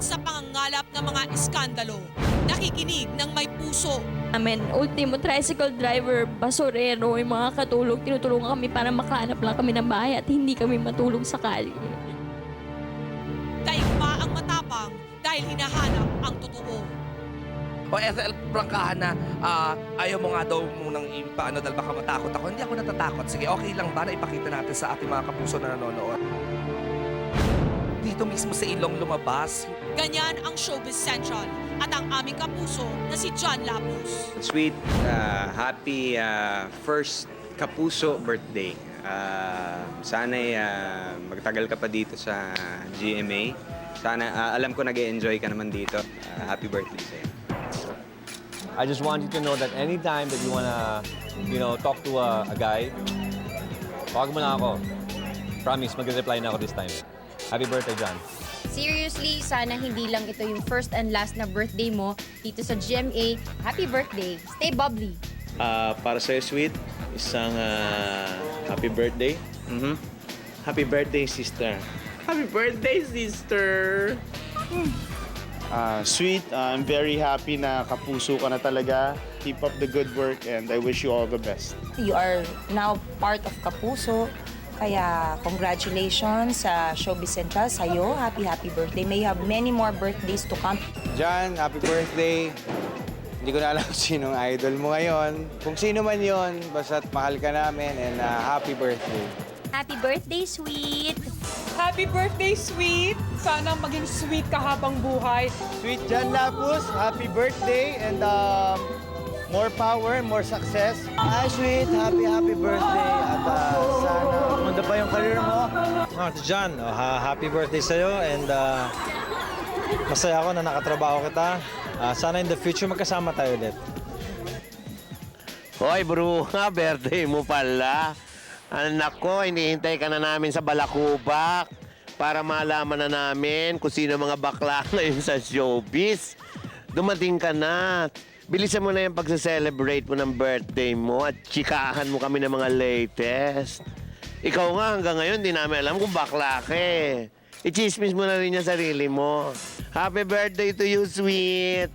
sa pangangalap ng mga iskandalo. Nakikinig ng may puso. Ultimo, tricycle driver, basurero, yung mga katulong, tinutulungan kami para makahanap lang kami ng bahay at hindi kami matulog sa kalye. Daig pa ang matapang dahil hinahanap ang totoo. O SL prangkahan na ayaw mo nga daw munang ipaano dahil baka matakot ako. Hindi ako natatakot. Sige, okay lang ba na ipakita natin sa ating mga kapuso na nanonood? Dito mismo sa ilong lumabas. Ganyan ang Showbiz Central at ang aming kapuso na si John Lapus. Sweet, happy first Kapuso birthday. Sana'y magtagal ka pa dito sa GMA. Sana, alam ko nag-e-enjoy ka naman dito. Happy birthday sa'yo. I just want you to know that anytime that you wanna, talk to a guy, tawag mo na ako. Promise, mag-reply na ako this time. Happy birthday, John. Seriously, sana hindi lang ito yung first and last na birthday mo dito sa GMA. Happy birthday. Stay bubbly. Para sa'yo, Sweet, isang happy birthday. Happy birthday, sister. Happy birthday, sister! Sweet, I'm very happy na kapuso ka na talaga. Keep up the good work and I wish you all the best. You are now part of Kapuso. Kaya congratulations sa Showbiz Central sa'yo. Happy birthday. May you have many more birthdays to come. John, happy birthday. Hindi ko na alam kung sinong idol mo ngayon. Kung sino man yon, basta't mahal ka namin and happy birthday. Happy birthday, Sweet! Happy birthday, Sweet! Sana maging sweet ka habang buhay. Sweet John Lapus, happy birthday and more power, more success. Hi, Sweet. Happy birthday. At sana umanda pa yung career mo. John, happy birthday sa'yo and masaya ako na nakatrabaho kita. Sana in the future magkasama tayo ulit. Hoy, Bruha, birthday mo pala. Anak ko, hinihintay ka na namin sa Balakubak para malaman na namin kung sino mga bakla ngayon sa showbiz. Dumating ka na. Bilisan mo na yung pagsa-celebrate mo ng birthday mo at chikahan mo kami ng mga latest. Ikaw nga hanggang ngayon, di namin alam kung bakla ka eh. I-chismis mo na rin yung sarili mo. Happy birthday to you, Sweet.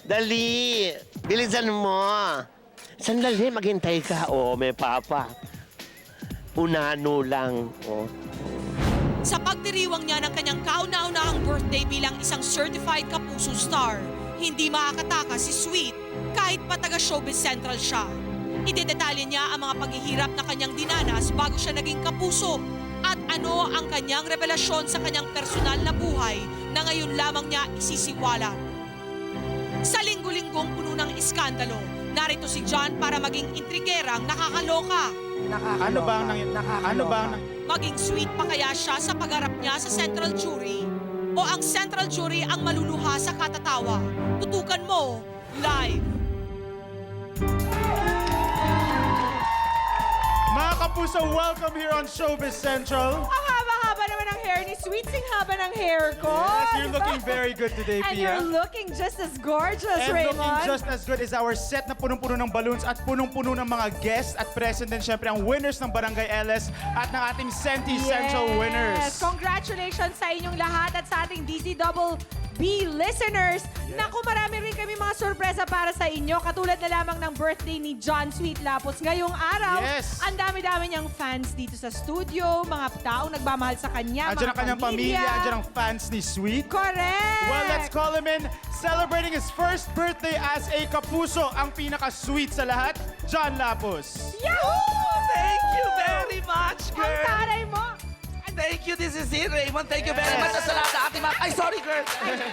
Dali! Bilisan mo! Sandali, maghintay ka. Oo, may papa. Unano lang. Oh. Sa pagdiriwang niya ng kanyang kauna-unahang birthday bilang isang certified kapuso star, hindi makakataka si Sweet kahit pa taga Showbiz Central siya. Idedetalye niya ang mga paghihirap na kanyang dinanas bago siya naging kapuso at ano ang kanyang revelasyon sa kanyang personal na buhay na ngayon lamang niya isisiwalat. Sa linggo-linggong puno ng iskandalo, narito si John para maging intrigerang nakakaloka. Ano ba ang Maging sweet pa kaya siya sa pagharap niya sa Central Jury? O ang Central Jury ang maluluha sa katatawa? Tutukan mo live. Mga kapuso, welcome here on Showbiz Central. Ang haba-haba naman ang hair ni Sweet. Sing haba ng hair ko. Yes, you're looking very good today, And Pia. you're looking just as gorgeous, And Raymond. looking just as good is our set na punong-puno ng balloons at punong-puno ng mga guests at present din syempre ang winners ng Barangay LS at ng ating Senti Central winners. Congratulations sa inyong lahat at sa ating DZBB listeners. Naku, marami rin kami mga sorpresa para sa inyo. Katulad na lamang ng birthday ni John Sweet Lapus ngayong araw. Yes. Ang dami-dami niyang fans dito sa studio, mga taong nagmamahal sa kanya, Andiyan mga ang kanyang pamilya, andiyan ang fans ni Sweet. Correct! Well, let's call him in. Celebrating his first birthday as a kapuso, ang pinaka-sweet sa lahat, John Lapus. Thank you very much, Ang girl. taray mo! Thank you, this is it, Raymond. Thank you very much sa lahat ng ating mga... Ay, sorry, girl.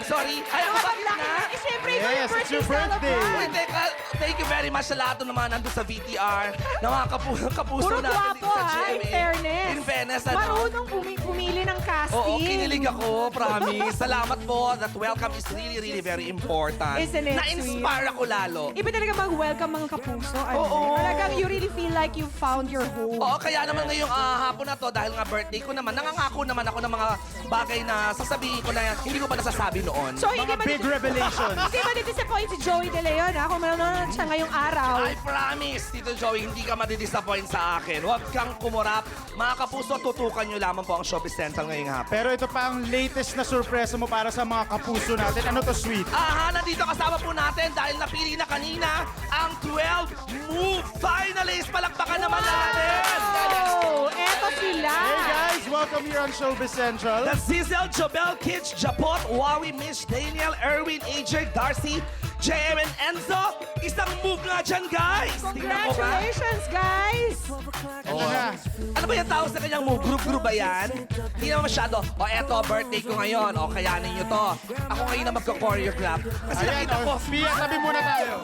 Sorry. Ay, ako bakit na? Siyempre, ito Yes, yung it's birthday your birthday. celebration. Uy, teka, thank you very much sa lahat ng mga nandun sa VTR, na mga kapuso Puro natin gwapo, dito sa ha? GMA. In fairness. In fairness, ano? Marunong pumili ng casting. Oo, kinilig ako, promise. Salamat po. That welcome is really, really very important. Isn't it, Na-inspire ako lalo. Iba talaga mag-welcome mga kapuso. Oo. Talagang you really feel like you found your home. Oo, kaya naman ngayong hapon na to, dahil nga birthday ko naman, nangangako naman ako ng mga bagay na sasabihin ko na hindi ko pa nasasabi noon. So, Mga big revelations. Hindi ba disappoint si Joey De Leon, ha? Kung manonood siya ngayong araw. I promise, Tito Joey, hindi ka madidisappoint sa akin. Huwag kang kumurap. Mga kapuso, tutukan nyo lamang po ang Showbiz Central ngayong nga po. Pero ito pa ang latest na sorpresa mo para sa mga kapuso natin. Ano to, Sweet? Aha, nandito kasama po natin dahil napili na kanina ang 12 Move finalists. Palakpakan naman natin! Oh, eto sila. Hey guys, welcome here on Showbiz Central. The Zizel, Jobel, Kitsch, Japot, Wawi, Mish, Daniel, Erwin, AJ, Darcy, JM, and Enzo. Isang move nga dyan, guys! Tingnan mo ba? Congratulations, guys! Ito na. Ano ba yung tawag sa kanyang move? Group-group ba yan? Hindi naman masyado. O eto, birthday ko ngayon. O kayanin nyo to. Ako ngayon na magko-choreograph. Kasi Ayan, nakita ko, Pia, tabi muna tayo.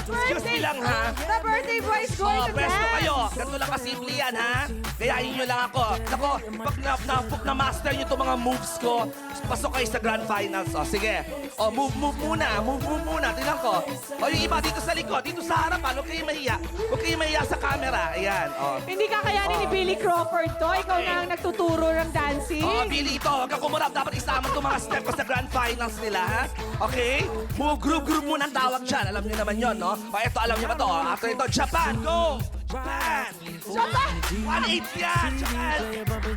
excuse me lang ha. The birthday boy is going to Pwesto dance. kayo. Ganito lang kasimple yan, ha? Gayahin nyo lang ako. Nako, pag na-master nyo itong mga moves ko, pasok kayo sa grand finals. O, sige. O, move muna. Move muna. Tingnan ko. O, yung iba dito sa likod, dito sa harapan. Huwag kayo mahiya. Huwag kayo mahiya sa camera. Ayan, o. Hindi kakayanin ni Billy Crawford to. Ikaw na ang nagtuturo ng dancing. Oo, Billy, ito. Huwag kang kumurap. Dapat isama itong mga step ko sa grand finals nila, ha? Okay? Move group muna ang tawag dyan. Alam niyo naman yon, no? O, ito, alam niyo ba to? After ito, Japan, go! Japan! Japan! 1-8 yan! Japan!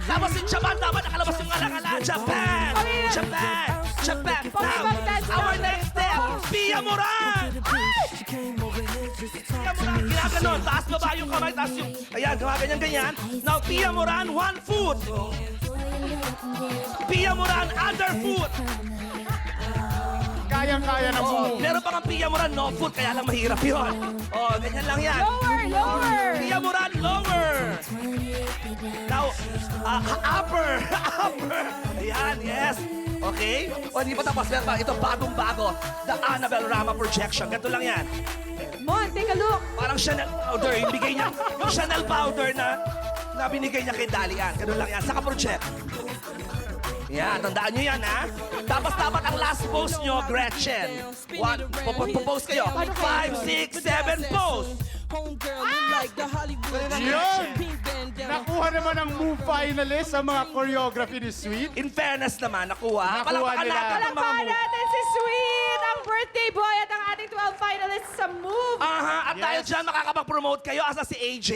Tapos yung Japan, dapat nakalabas yung alak-ala. Japan! Japan! Japan! Now, our next step, Pia Moran! Pia Moran, ginaganon. Taas baba yung kamay, taas yung... Ayan, ganyan. Now, Pia Moran, 1 foot. Pia Moran, other foot. Kayang-kaya na Oh, move. meron pa nga Pia Moran, no foot, kaya lang mahirap yun. Oh, ganyan lang yan. Lower! Pia Moran, lower. Now, upper. Ayan, yes. Okay? O, hindi pa tapos. Meron pa. Ito, bagong-bago. The Annabelle Rama projection. Ganito lang yan. Mon, take a look. Parang Chanel powder. Yung bigay niya, yung Chanel powder na binigay niya kay Dalian. Ganun lang yan. Saka project. Yan, tandaan nyo yan, ha? Tapos dapat ang last pose nyo, Gretchen. Pose kayo. 5, 6, 7 pose. Yun! Nakuha naman ang move finalist sa mga choreography ni Sweet. In fairness naman, nakuha. Nakuha Palakpakan nila. natin ang mga Palakpakan move. natin si Sweet, ang birthday boy at ang ating 12 finalists sa Move. Aha, at dahil Yes. dyan, makakapag-promote kayo. Asa si AJ?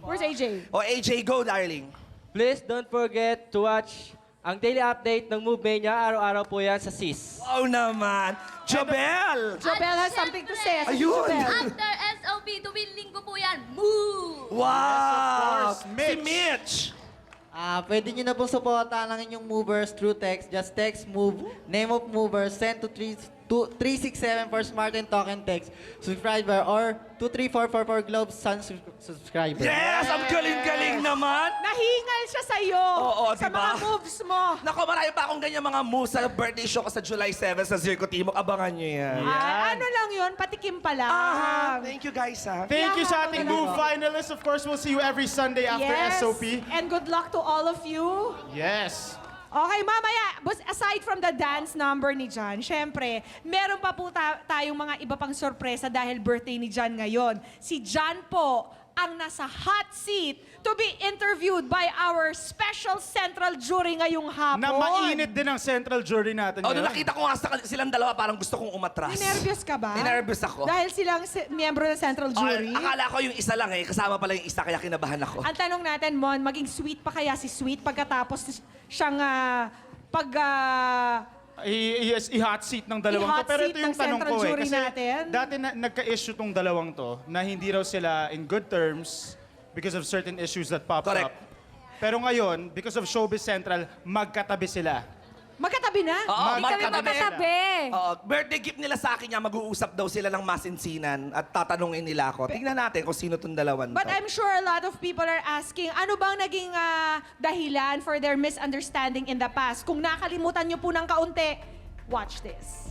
Where's AJ? O AJ, go, darling. Please don't forget to watch ang daily update ng Move Mania. Araw-araw po yan sa SIS. Wow naman. Jobel! Jobel has something to say. Ayun. Jobel. After SOP, tuwing linggo po yan. Move! Wow! course, Si Mitch. Mitch. Pwede nyo na pong supportahan ang inyong movers through text. Just text MOVE, name of movers, send to 367 for smart and token text subscriber or 23444 Globe Sun subscriber. Yes! Ang galing-galing naman. Nahingal siya sa'yo. Oo, sa diba? mga moves mo. Naku, marami pa akong ganyan mga moves sa birthday show ko sa July 7 sa Zirco Timog. Abangan nyo yan. Ah, ano lang yun, patikim pa lang. Aha, thank you guys, ha. Thank you sa ating move finalists. Of course, we'll see you every Sunday after Yes. SOP. And good luck to all of you. Yes. Okay, mamaya, aside from the dance number ni John, syempre, meron pa po tayong mga iba pang sorpresa dahil birthday ni John ngayon. Si John po ang nasa hot seat to be interviewed by our special central jury ngayong hapon. Na mainit din ang central jury natin Oh, nung ngayon. nakita ko nga silang dalawa, parang gusto kong umatras. Ninervyos ka ba? Ninervyos ako. Dahil silang miyembro ng central jury? Akala ko yung isa lang kasama pala yung isa, kaya kinabahan ako. Ang tanong natin, Mon, maging sweet pa kaya si Sweet pagkatapos siyang i-hot seat ng dalawang I-hot to. Pero seat ito yung ng tanong central ko jury Kasi natin. dati nagka-issue tong dalawang to na hindi raw sila in good terms because of certain issues that popped Correct. up. Pero ngayon, because of Showbiz Central, magkatabi sila. Magkatabi na? Oo, Hindi kami magkatabi. magkatabi. Oo, birthday gift nila sa akin niya, mag-uusap daw sila ng masinsinan at tatanungin nila ako. Tingnan natin kung sino tong dalawan But to. I'm sure a lot of people are asking, ano bang naging dahilan for their misunderstanding in the past? Kung nakalimutan nyo po ng kaunti, watch this.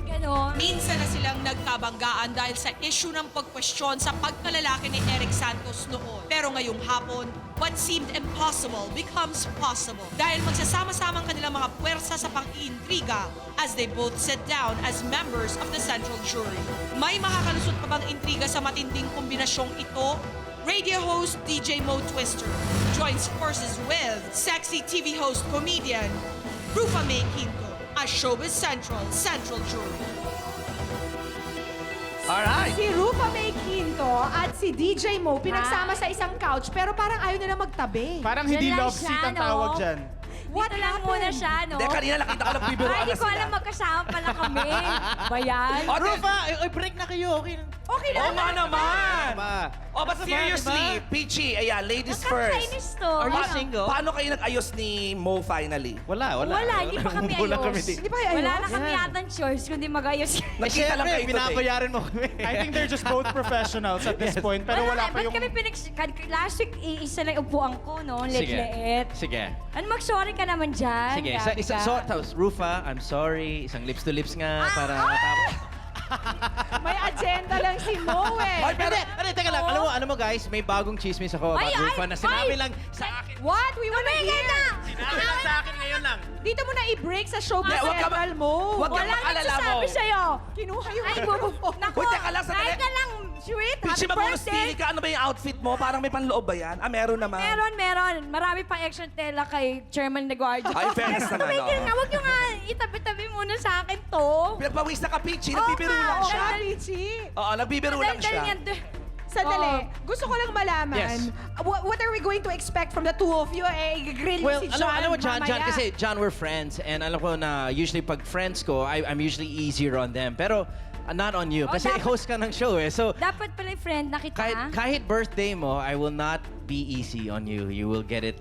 Ganon. Minsan na silang nagkabanggaan dahil sa issue ng pagkwestiyon sa pagkalalaki ni Eric Santos noon. Pero ngayong hapon, what seemed impossible becomes possible. Dahil magsasama-samang kanilang mga puwersa sa pang-iintriga as they both sit down as members of the central jury. May makakalusot pa bang intriga sa matinding kombinasyong ito? Radio host DJ Mo Twister joins forces with sexy TV host comedian Rufa May Quinto as Showbiz Central Jury. Alright. Si Rufa May Quinto at si DJ Mo pinagsama sa isang couch pero parang ayaw nila magtabi. Parang hindi Yan lang love seat siya, ang no? tawag dyan. Dito lang muna siya, no? Hindi, kanina nakita ko lang bibiruan Ay, na di ko sila. alam magkasama pala kami. Ba yan? O, Rufa, break na kayo. Okay na. Okay na. Oo nga naman! Ba? O, but seriously, Peachy, ayan, ladies first. Nakakainis to. Are you Wala. single? Paano kayo nag-ayos ni Mo finally? Wala. Wala, hindi pa kami Wala ayos. kami Hindi pa kayo ayos? Wala na kami yatang choice kundi mag-ayos. Nagkita lang kayo today. binabayaran mo kami. I think they're just both professionals at this point, pero wala pa Ba't yung... kami last week, isa lang upuan ko, no? Liit-liit. Sige. Ano, mag-sorry ka naman dyan. Sige. Grabe ka. Tapos, Rufa, I'm sorry. Isang lips to lips nga para matapos. May agenda lang si Mo eh. Ay, pero, Teka lang. Alam mo guys, may bagong chismis ako about Rufa na sinabi lang sa akin. What? We wanna hear. Sinabi lang sa akin ngayon lang. Dito mo na i-break sa showbiz Hindi, wag ka central mo. wag ka Walang mag-alala mo. nagsasabi sa'yo. Kinuha yung Ay, naku. Uy, teka lang, sandali. Dahil ka lang, sweet. Peachy, Happy magmumustili birthday. ka. Ano ba yung outfit mo? Parang may panloob ba yan? Ah, meron naman. Meron. Marami pang extra tela kay Chairman Neguardo. Ay, fairness naman, Tumigil oo. nga, huwag nyo nga itabi-tabi muna sa akin to. Pinagpawis na ka, Peachy. Oo Nagbibiro nga, lang oo siya. nga. Peachy. Oo, nagbibiro lang Dahil siya. yan, Sandali, gusto ko lang malaman, Yes. what are we going to expect from the two of you? I-grill Well, si John alam mo, John, mamaya. kasi John, we're friends. And alam ko na usually pag friends ko, I'm usually easier on them. Pero not on you. Oh, Kasi dapat- host ka ng show eh. So, Dapat pala friend na kita. kahit birthday mo, I will not be easy on you. You will get it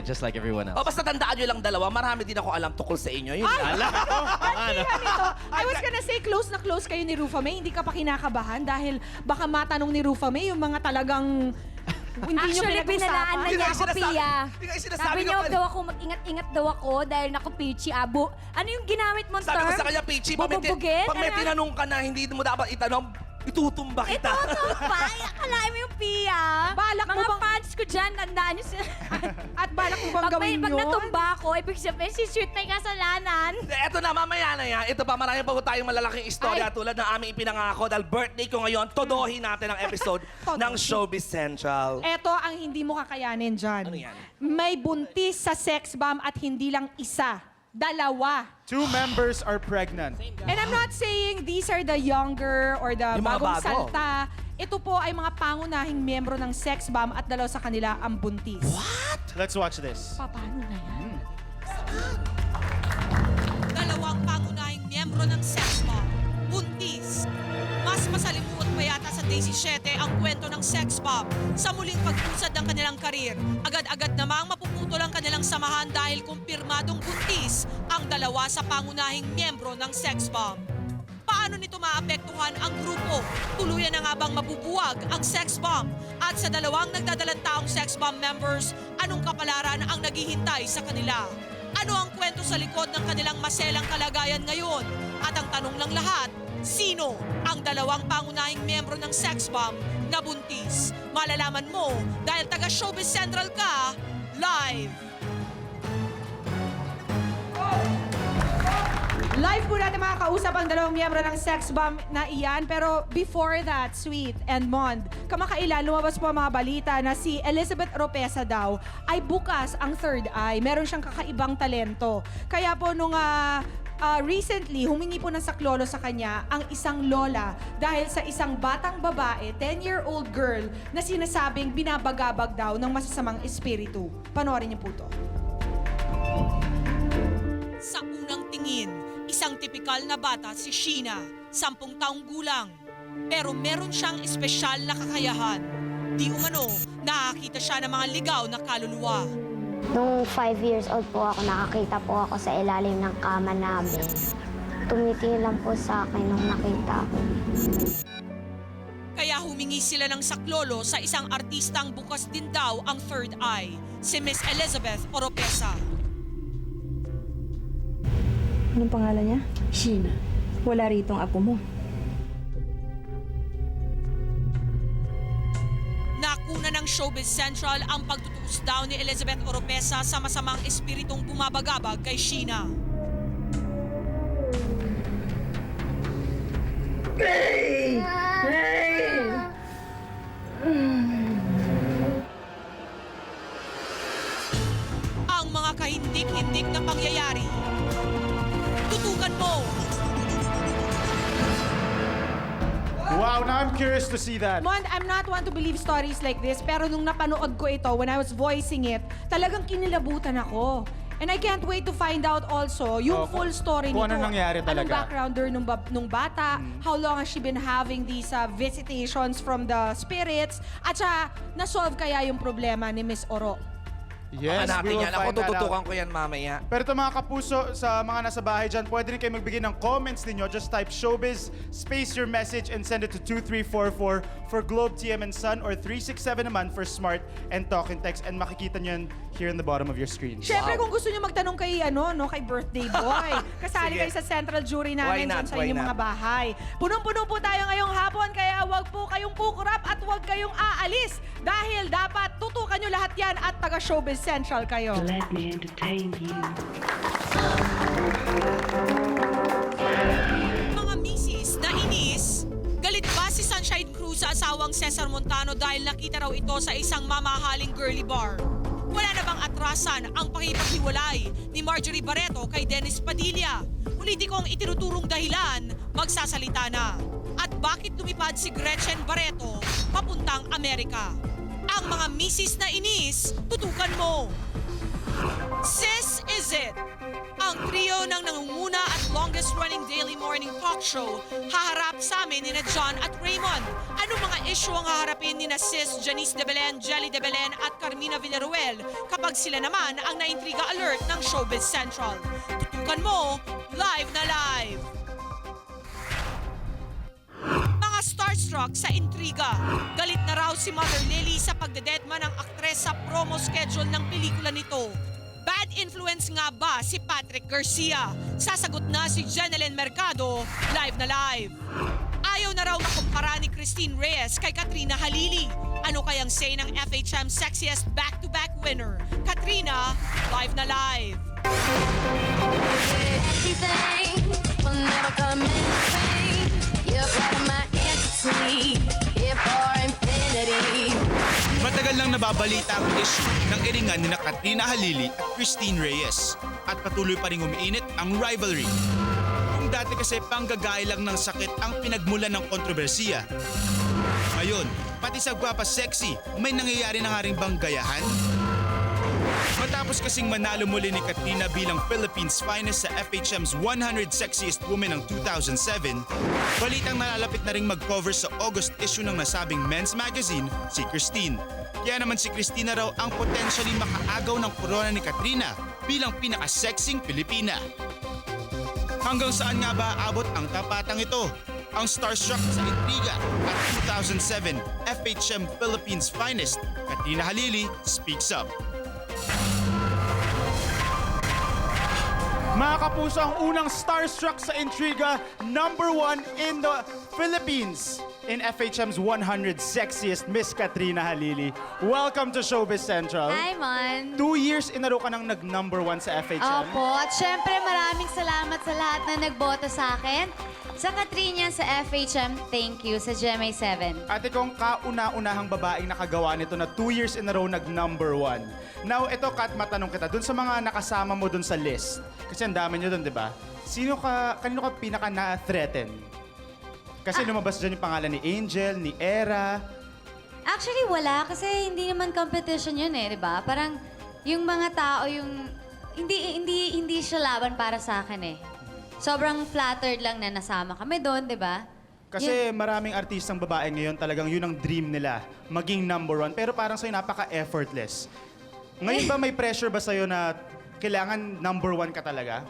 just like everyone O, else. basta tandaan nyo lang dalawa. Marami din ako alam tukol sa inyo. Yun lang. Partihan nito. I was gonna say close na close kayo ni Rufa May. Hindi ka pa kinakabahan dahil baka matanong ni Rufa May yung mga talagang hindi nyo Actually, binalaan na Hindi niya nga ako, sinasabi- Pia. hindi nga sinasabi Sabi ko niya, pa- daw ako, mag-ingat-ingat daw ako dahil naku, Peachy, abo. Ano yung ginamit mong Sabi term? ko sa kanya, Peachy, pag Bububugin? may Ano? tinanong ka na hindi mo dapat itanong, itutumba kita. Ito ba? Akalain mo yung Pia. Balak mo Mga bang- fans ko dyan, tandaan niyo sila. At balak mo bang gawin Pag yun? natumba ako, ibig sabihin si Sweet may kasalanan. Eto na, mamaya na yan. Ito pa, marami pa po tayong malalaking istorya tulad ng aming ipinangako dahil birthday ko ngayon. Todohin natin ang episode ng Showbiz Central. Eto ang hindi mo kakayanin dyan. Ano yan? May buntis sa sex bomb at hindi lang isa. Dalawa. 2 members are pregnant. And I'm not saying these are the younger or the Yung mga bagong bago. salta. Ito po ay mga pangunahing miyembro ng sex bomb at dalawa sa kanila ang buntis. Let's watch this. Paano na yan? Dalawang pangunahing miyembro ng sex bomb, buntis. Mas masalimuot pa yata sa Day 17 ang kwento ng sex bomb sa muling pag-usad ng kanilang karir. Agad-agad namang mapuputol ang kanilang samahan dahil kumpirmadong buntis ang dalawa sa pangunahing miyembro ng sex bomb. Paano nito maapektuhan ang grupo? Tuluyan na nga bang mabubuwag ang sex bomb? At sa dalawang nagdadalang taong sex bomb members, anong kapalaran ang naghihintay sa kanila? Ano ang kwento sa likod ng kanilang maselang kalagayan ngayon? At ang tanong ng lahat, sino ang dalawang pangunahing miyembro ng sex bomb na buntis? Malalaman mo dahil taga Showbiz Central ka, live! Live po natin makakausap ang dalawang miyembro ng sex bomb na iyan. Pero before that, Sweet and Mond, kamakailan lumabas po ang mga balita na si Elizabeth Oropesa daw ay bukas ang third eye. Meron siyang kakaibang talento. Kaya po nung recently, humingi po ng saklolo sa kanya ang isang lola dahil sa isang batang babae, 10-year-old girl, na sinasabing binabagabag daw ng masasamang espiritu. Panoorin niyo po to. Sa unang tingin, isang tipikal na bata si Sheena, 10 taong gulang. Pero meron siyang espesyal na kakayahan. Di umano, nakakita siya ng mga ligaw na kaluluwa. Nung 5 years old po ako, nakakita po ako sa ilalim ng kama namin. Tumitingin lang po sa akin nung nakita ko. Kaya humingi sila ng saklolo sa isang artistang bukas din daw ang third eye, si Miss Elizabeth Oropesa. Anong pangalan niya? Sheena. Wala ritong apo mo. Nakuna ng Showbiz Central ang pagtutuos daw ni Elizabeth Oropesa sa masamang espiritong bumabagabag kay Sheena. Ang mga kahindik-hindik na pangyayari. Tutukan mo! Wow, now I'm curious to see that. Mond, I'm not one to believe stories like this, pero nung napanood ko ito, when I was voicing it, talagang kinilabutan ako. And I can't wait to find out also yung full story kung nito. ano nangyari talaga. Anong backgrounder nung bata, how long has she been having these visitations from the spirits, at saka na-solve kaya yung problema ni Miss Oro. Yes, Natin we will yan. Ako find that tututukan out. ko yan mamaya. Pero ito mga kapuso, sa mga nasa bahay dyan, pwede rin kayo magbigay ng comments ninyo. Just type showbiz, space your message, and send it to 2344 for Globe, TM, and Sun, or 367 naman for Smart and Talk and Text. And makikita nyo yan here in the bottom of your screen. Siyempre, kung gusto nyo magtanong kay, kay birthday boy, kasali Sige. kayo sa central jury Why namin not? dyan sa Why inyong not? mga bahay. Punong-puno po tayo ngayong hapon, kaya wag po kayong kukurap at wag kayong aalis dahil dapat tutukan nyo lahat yan at taga Showbiz Central kayo. Let me entertain you. Mga misis na inis, galit ba si Sunshine Cruz sa asawang Cesar Montano dahil nakita raw ito sa isang mamahaling girly bar? Wala na bang atrasan ang pakipaghiwalay ni Marjorie Barreto kay Dennis Padilla? Politikong itinuturong dahilan, magsasalita na. At bakit lumipad si Gretchen Barreto papuntang Amerika? Ang mga misis na inis, tutukan mo! Sis Is It? Ang trio ng nangunguna at longest-running daily morning talk show haharap sa amin ni John at Raymond. Ano mga issue ang haharapin ni Sis Janice de Belen, Jelly de Belen at Carmina Villaruel kapag sila naman ang naintriga alert ng Showbiz Central? Tutukan mo, live na live! Mga starstruck sa intriga. Galit na raw si Mother Lily sa pagdededma ng aktres sa promo schedule ng pelikula nito. Bad influence nga ba si Patrick Garcia? Sasagot na si Jenelyn Mercado, live na live. Ayaw na raw makumpara ni Christine Reyes kay Katrina Halili. Ano kayang say ng FHM Sexiest Back-to-Back winner? Katrina, live na live. Everything will never come in vain. You're part of my entity, here for infinity. Matagal nang nababalita ang issue ng iringan ni Katrina Halili at Christine Reyes at patuloy pa ring umiinit ang rivalry. Kung dati kasi panggagay lang ng sakit ang pinagmulan ng kontrobersiya, ngayon, pati sa gwapa sexy, may nangyayari na nga rin bang gayahan? Matapos kasing manalo muli ni Katrina bilang Philippines finest sa FHM's 100 Sexiest Women ng 2007, balitang nalalapit na ring mag-cover sa August issue ng nasabing men's magazine si Christine. Kaya naman si Christina raw ang potentially makaagaw ng korona ni Katrina bilang pinaka-sexing Pilipina. Hanggang saan nga ba abot ang tapatang ito? Ang starstruck sa intriga at 2007 FHM Philippines finest, Katrina Halili speaks up. Mga kapuso, ang unang starstruck sa intriga, #1 in the Philippines in FHM's 100 Sexiest, Miss Katrina Halili. Welcome to Showbiz Central. Hi, Mon. 2 years in a row ka nang nag-#1 sa FHM. Opo, at syempre maraming salamat sa lahat na nagboto sa akin. Sa Katrina, sa FHM, thank you. Sa GMA7. At ikaw ang kauna-unahang babaeng nakagawa nito na 2 years in a row nag-#1. Now, ito, Kat, matanong kita, dun sa mga nakasama mo dun sa list, kasi ang dami nyo dun, di ba? Kanino ka pinaka na-threaten? Kasi lumabas dyan yung pangalan ni Angel, ni Era. Actually, wala. Kasi hindi naman competition yun di ba? Parang yung mga tao, yung... Hindi siya laban para sa akin Sobrang flattered lang na nasama kami doon, di ba? Kasi maraming artistang babae ngayon talagang yun ang dream nila, maging #1. Pero parang sa'yo napaka-effortless. Ngayon ba may pressure ba sa'yo na kailangan #1 ka talaga?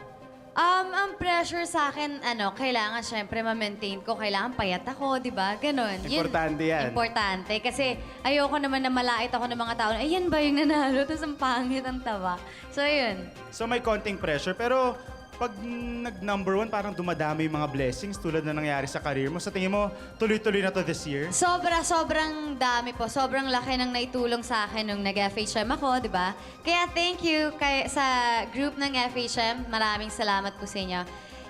Ang pressure sa akin, kailangan syempre ma-maintain ko, kailangan payat ako, di ba? Ganon. Importante yan. Importante. Kasi ayoko naman na malait ako ng mga tao. Ayan ba yung nanalo? Tapos ang pangit ang taba. So, yun. So may konting pressure. Pero pag nag-#1, parang dumadami yung mga blessings tulad na nangyari sa career mo. Sa tingin mo, tuloy-tuloy na to this year? Sobrang dami po. Sobrang laki ng naitulong sa akin nung nag-FHM ako, di ba? Kaya thank you sa group ng FHM. Maraming salamat po sa inyo.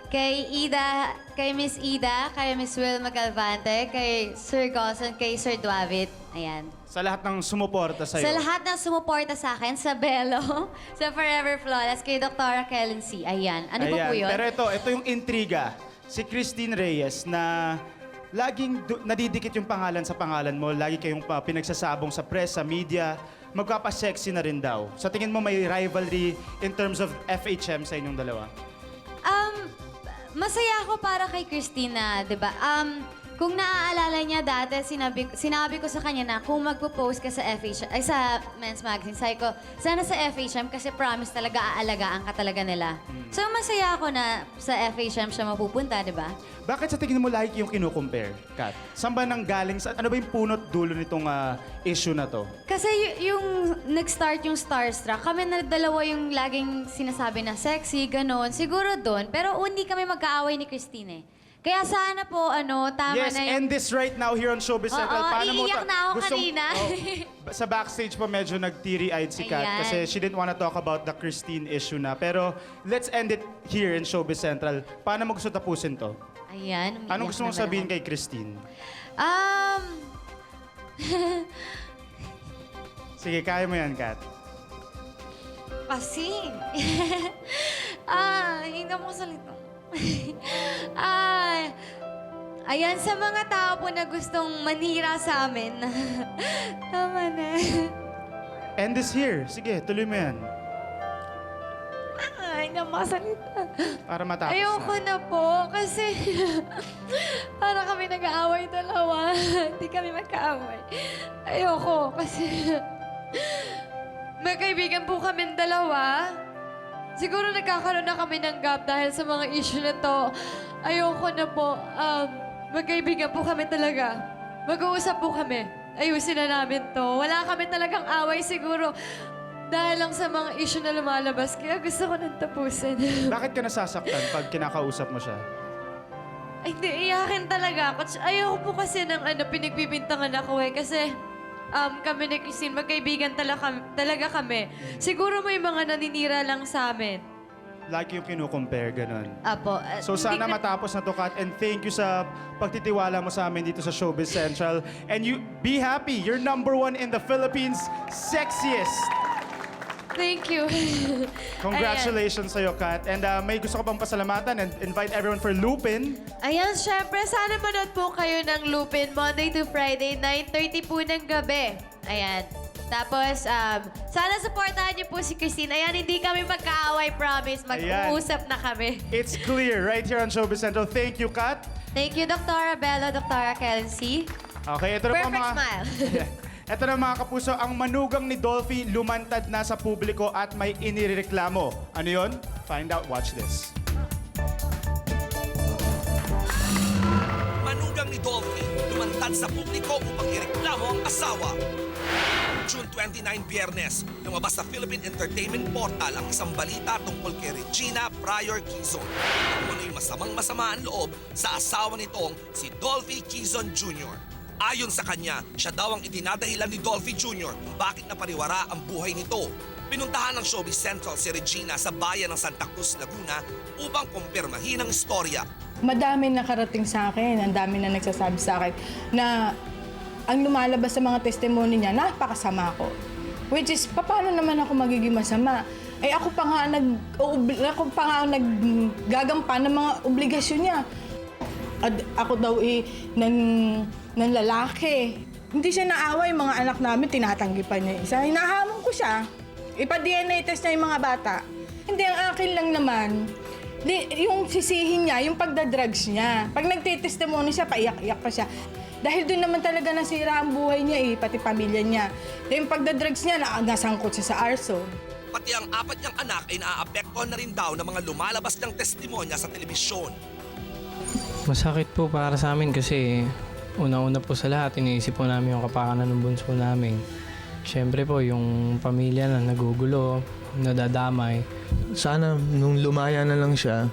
Kay Ida, kay Miss Ida, kay Miss Wilma Calvante, kay Sir Gosson, kay Sir Duavit. Ayan. Sa lahat ng sumuporta sa'yo? Sa lahat ng sumuporta sa akin, sa Bello, sa Forever Flawless, kay Dr. Kellen C. Ayan. Ano ba po yun? Pero ito yung intriga. Si Christine Reyes na laging nadidikit yung pangalan sa pangalan mo. Lagi kayong pinagsasabong sa press, sa media. magpapasexy na rin daw. Sa tingin mo may rivalry in terms of FHM sa inyong dalawa? Masaya ako para kay Christina, di ba? Kung naaalala niya dati, sinabi ko sa kanya na kung magpo-post ka sa FHM, ay sa Men's Magazine, sabi ko, sana sa FHM kasi promise talaga aalagaan ka talaga nila. So masaya ako na sa FHM siya mapupunta, di ba? Bakit sa tingin mo like yung kinukompare, Kat? Saan ba nang galing? Ano ba yung punot dulo nitong issue na to? Kasi yung nag-start yung Starstruck, kami na dalawa yung laging sinasabi na sexy, ganon. Siguro doon, pero hindi kami magkaaway ni Christine eh. Kaya sana po, tama Yes, na yung... end this right now here on Showbiz Central. Iiyak na ako kanina. Sa backstage pa medyo nag-teary-eyed si Kat Ayan. kasi she didn't wanna talk about the Christine issue na. Pero let's end it here in Showbiz Central. Paano mo gusto tapusin to? Ayan, umiiyak Anong gusto mong naman sabihin ako. kay Christine? Sige, kaya mo yan, Kat. Kasi... hindi mo salita. Ayan, sa mga tao po na gustong manira sa amin. Tama na. End this here. Sige, tuloy mo yan. Hindi na makasalita. Para matapos Ayoko na po kasi para kami nag-aaway dalawa. Hindi kami magkaaway. Ayoko kasi magkaibigan po kami dalawa. Siguro nagkakaroon na kami ng gap dahil sa mga issue na to. Ayoko na po. Magkaibigan po kami talaga. Mag-uusap po kami. Ayusin na namin to. Wala kami talagang away siguro dahil lang sa mga issue na lumalabas. Kaya gusto ko nang tapusin. Bakit ka nasasaktan pag kinakausap mo siya? Ay, hindi. Iyakin talaga ako. Ayoko po kasi ng pinagbibintangan ako eh. Kasi kami ni Christine, magkaibigan talaga kami. Siguro may mga naninira lang sa amin. Like yung kinukompare, ganun. Apo. So sana matapos na to, Kat. And thank you sa pagtitiwala mo sa amin dito sa Showbiz Central. And you be happy. You're #1 in the Philippines. Sexiest. Thank you. Congratulations sa'yo, Kat. And may gusto ka pang pasalamatan and invite everyone for Lupin. Ayan, syempre, sana manood po kayo ng Lupin Monday to Friday, 9:30 po ng gabi. Ayan. Tapos, sana supportahan niyo po si Christine. Ayan, hindi kami magkaaway, promise. Mag-uusap na kami. It's clear right here on Showbiz Central. Thank you, Kat. Thank you, Dr. Bella, Dr. Kelsey. Okay, ito na po Perfect mga... smile. Ito na mga kapuso, ang manugang ni Dolphy lumantad na sa publiko at may inireklamo. Ano yon? Find out, watch this. Manugang ni Dolphy lumantad sa publiko upang ireklamo ang asawa. June 29, Biyernes, lumabas sa Philippine Entertainment Portal ang isang balita tungkol kay Regina Prior Quezon. Kung ano'y masamang-masama ang loob sa asawa nitong si Dolphy Quezon Jr. Ayon sa kanya, siya daw ang idinadahilan ni Dolphy Jr. kung bakit napariwara ang buhay nito. Pinuntahan ng Showbiz Central si Regina sa bayan ng Santa Cruz, Laguna upang kumpirmahin ang istorya. Madami nakarating sa akin, ang dami na nagsasabi sa akin na ang lumalabas sa mga testimony niya, napakasama ko. Which is, paano naman ako magiging masama? Eh ako pa nga naggagampan ng mga obligasyon niya. At ako daw ng lalaki. Hindi siya naaway, mga anak namin, tinatanggi pa niya isa. Hinahamon ko siya. Ipa-DNA test niya yung mga bata. Hindi, ang akin lang naman, yung sisihin niya, yung pagdadrugs niya. Pag nagtitestimony siya, paiyak-iyak pa siya. Dahil doon naman talaga nasira ang buhay niya pati pamilya niya. Dahil yung pagdadrugs niya, nasangkot siya sa arso. Pati ang 4 niyang anak ay naaapektuhan na rin daw ng mga lumalabas ng testimonya sa telebisyon. Masakit po para sa amin kasi una-una po sa lahat, iniisip po namin yung kapakanan ng bunso namin. Siyempre po, yung pamilya na nagugulo, nadadamay. Sana nung lumaya na lang siya,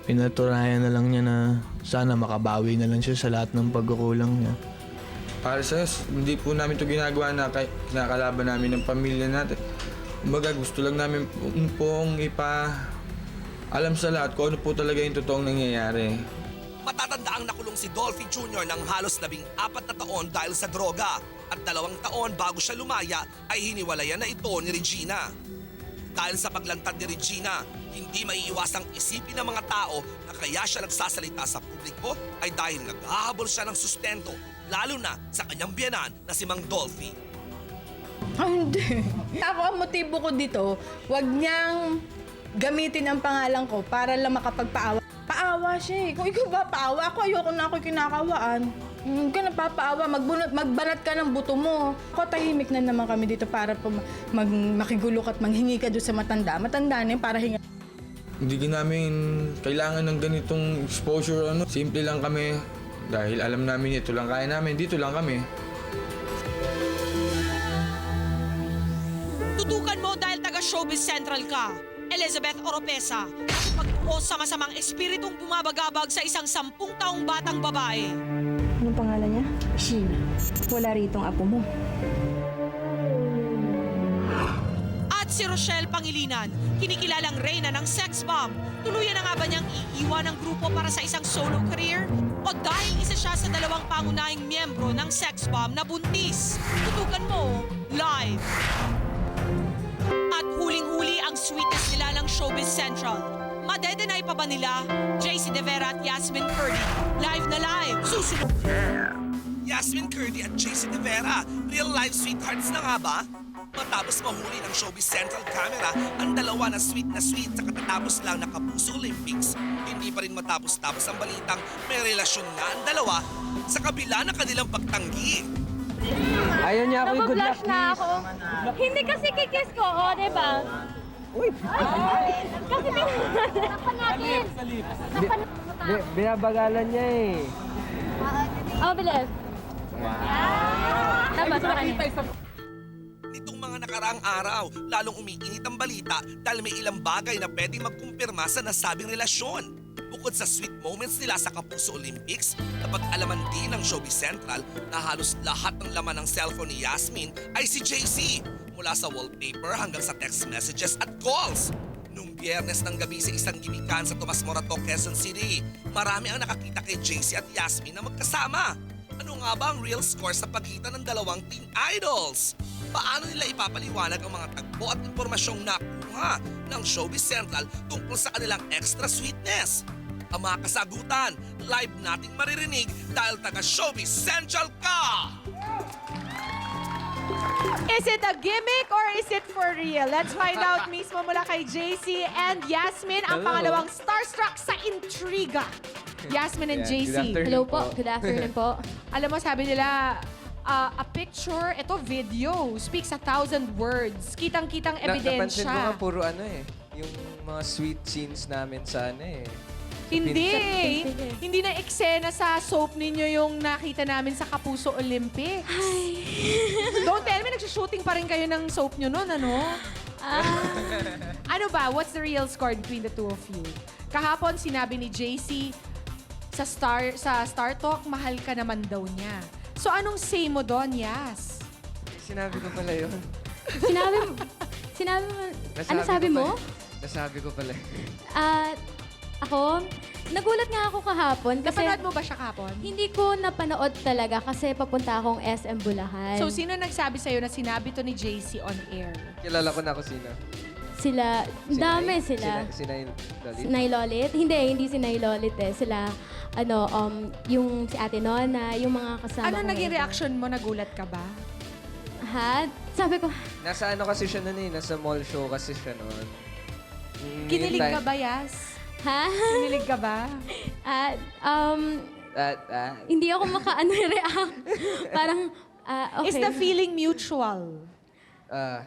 pinaturayan na lang niya na sana makabawi na lang siya sa lahat ng pagkukulang niya. Para sa hindi po namin ito ginagawa na kinakalaban namin ng pamilya natin. Kumbaga, gusto lang namin pong alam sa lahat kung ano po talaga yung totoong nangyayari. Matatandaang nakulong si Dolphy Jr. ng halos 14 na taon dahil sa droga at 2 taon bago siya lumaya ay hiniwalayan na ito ni Regina. Dahil sa paglantad ni Regina, hindi maiiwasang isipin ng mga tao na kaya siya nagsasalita sa publiko ay dahil naghahabol siya ng sustento, lalo na sa kanyang biyenan na si Mang Dolphy. Hindi. Ako ang motibo ko dito, wag niyang gamitin ang pangalan ko para lang makapagpaawa. Paawa siya eh. Kung ikaw ba paawa ako, ayoko na ako kinakawaan. Huwag ka napapaawa, magbanat ka ng buto mo. Ako, tahimik na naman kami dito para makigulo ka at manghingi ka doon sa matanda. Matanda na yun para hinga. Hindi namin kailangan ng ganitong exposure. Simple lang kami. Dahil alam namin ito lang kaya namin, dito lang kami. Tutukan mo dahil taga Showbiz Central ka. Elizabeth Oropesa, pag-o sa masamang espiritong bumabagabag sa isang 10 taong batang babae. Anong pangalan niya? Sheena. Wala ritong apo mo. At si Rochelle Pangilinan, kinikilalang reyna ng sex bomb. Tuluyan na nga ba niyang iiwan ng grupo para sa isang solo career? O dahil isa siya sa 2 pangunahing miyembro ng sex bomb na buntis? Tutukan mo live. At huling-huli ang sweetness nila ng Showbiz Central. Madedenay pa ba nila? JC De Vera at Yasmin Curdy. Live na live. Susunod. Yasmin Curdy at JC De Vera, real-life sweethearts na nga ba? Matapos mahuli ng Showbiz Central camera, ang dalawa na sweet sa katatapos lang na Kapuso Olympics, hindi pa rin matapos-tapos ang balitang may relasyon na ang dalawa sa kabila ng kanilang pagtanggi. Ayaw niya ako yung good luck, Nabablush na ako. Hindi kasi kikis ko, diba? Uy! Kasi pinakpan natin. Binabagalan niya eh. Bilis. Tama, sa kanya. Nitong mga nakaraang araw, lalong umiinit ang balita dahil may ilang bagay na pwedeng magkumpirma sa nasabing relasyon. Bukod sa sweet moments nila sa Kapuso Olympics, napag-alaman din ng Showbiz Central na halos lahat ng laman ng cellphone ni Yasmin ay si JC. Mula sa wallpaper hanggang sa text messages at calls. Nung Biyernes ng gabi sa isang gimikan sa Tomas Morato, Quezon City, marami ang nakakita kay JC at Yasmin na magkasama. Ano nga ba ang real score sa pagitan ng dalawang teen idols? Paano nila ipapaliwanag ang mga tagpo at impormasyong nakuha ng Showbiz Central tungkol sa kanilang extra sweetness? Ang mga kasagutan, live nating maririnig dahil taga Showbiz Central ka! Is it a gimmick or is it for real? Let's find out mismo mula kay JC and Yasmin, ang pangalawang starstruck sa intriga. Yasmin and JC. Hello po. Good afternoon po. Alam mo, sabi nila, a picture, ito video, speaks 1,000 words. Kitang-kitang Napansin mo nga ebidensya. puro yung mga sweet scenes namin sa Hindi. Hindi na eksena sa soap ninyo yung nakita namin sa Kapuso Olympics. Don't tell me, nagsushooting pa rin kayo ng soap nyo nun, ano? Ano ba? What's the real score between the two of you? Kahapon, sinabi ni JC sa Star Talk, mahal ka naman daw niya. So, anong say mo doon, Yas? Sinabi ko pala yun. Sinabi mo, ano sabi mo? Nasabi ko pala. Ako, nagulat nga ako kahapon. Kasi Napanood mo ba siya kahapon? hindi ko napanood talaga kasi papunta akong SM Bulacan. So, sino nagsabi sa'yo na sinabi to ni JC on air? Kilala ko na kung sino. Sila, dami sila. Si Nay Lolit? Si Nay Lolit? Hindi si Nay Lolit eh. Sila, yung si Ate Nona, yung mga kasama Ano ko naging ngayon. reaction mo? Nagulat ka ba? Ha? Sabi ko, Nasa kasi siya noon eh. Nasa mall show kasi siya noon. Kinilig ka ba, Yas? ha? Kinilig ka ba? Hindi ako maka-react. Parang, okay. Is the feeling mutual? Yes.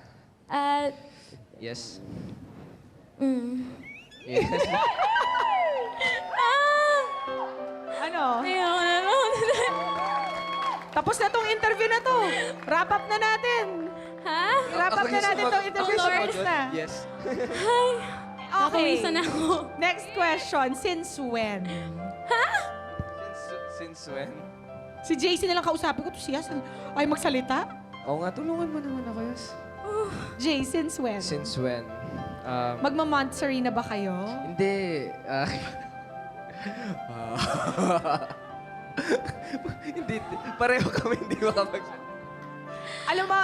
Yes. Ano? Ayoko na naman. Tapos na tong interview na to. Wrap up na natin. Ha? Wrap up na natin tong interview. Tapos na. Yes. Ay, Okay. nakawisan ako. Next question. Since when? Since when? Si JC na lang kausapin ko. To si Yas. Ay, magsalita? Oo nga, tulungan mo naman ako, Yas. Jay, since when? Since when? Magma-monthsary na ba kayo? Hindi. Hindi. Pareho kami hindi makapag... Alam mo,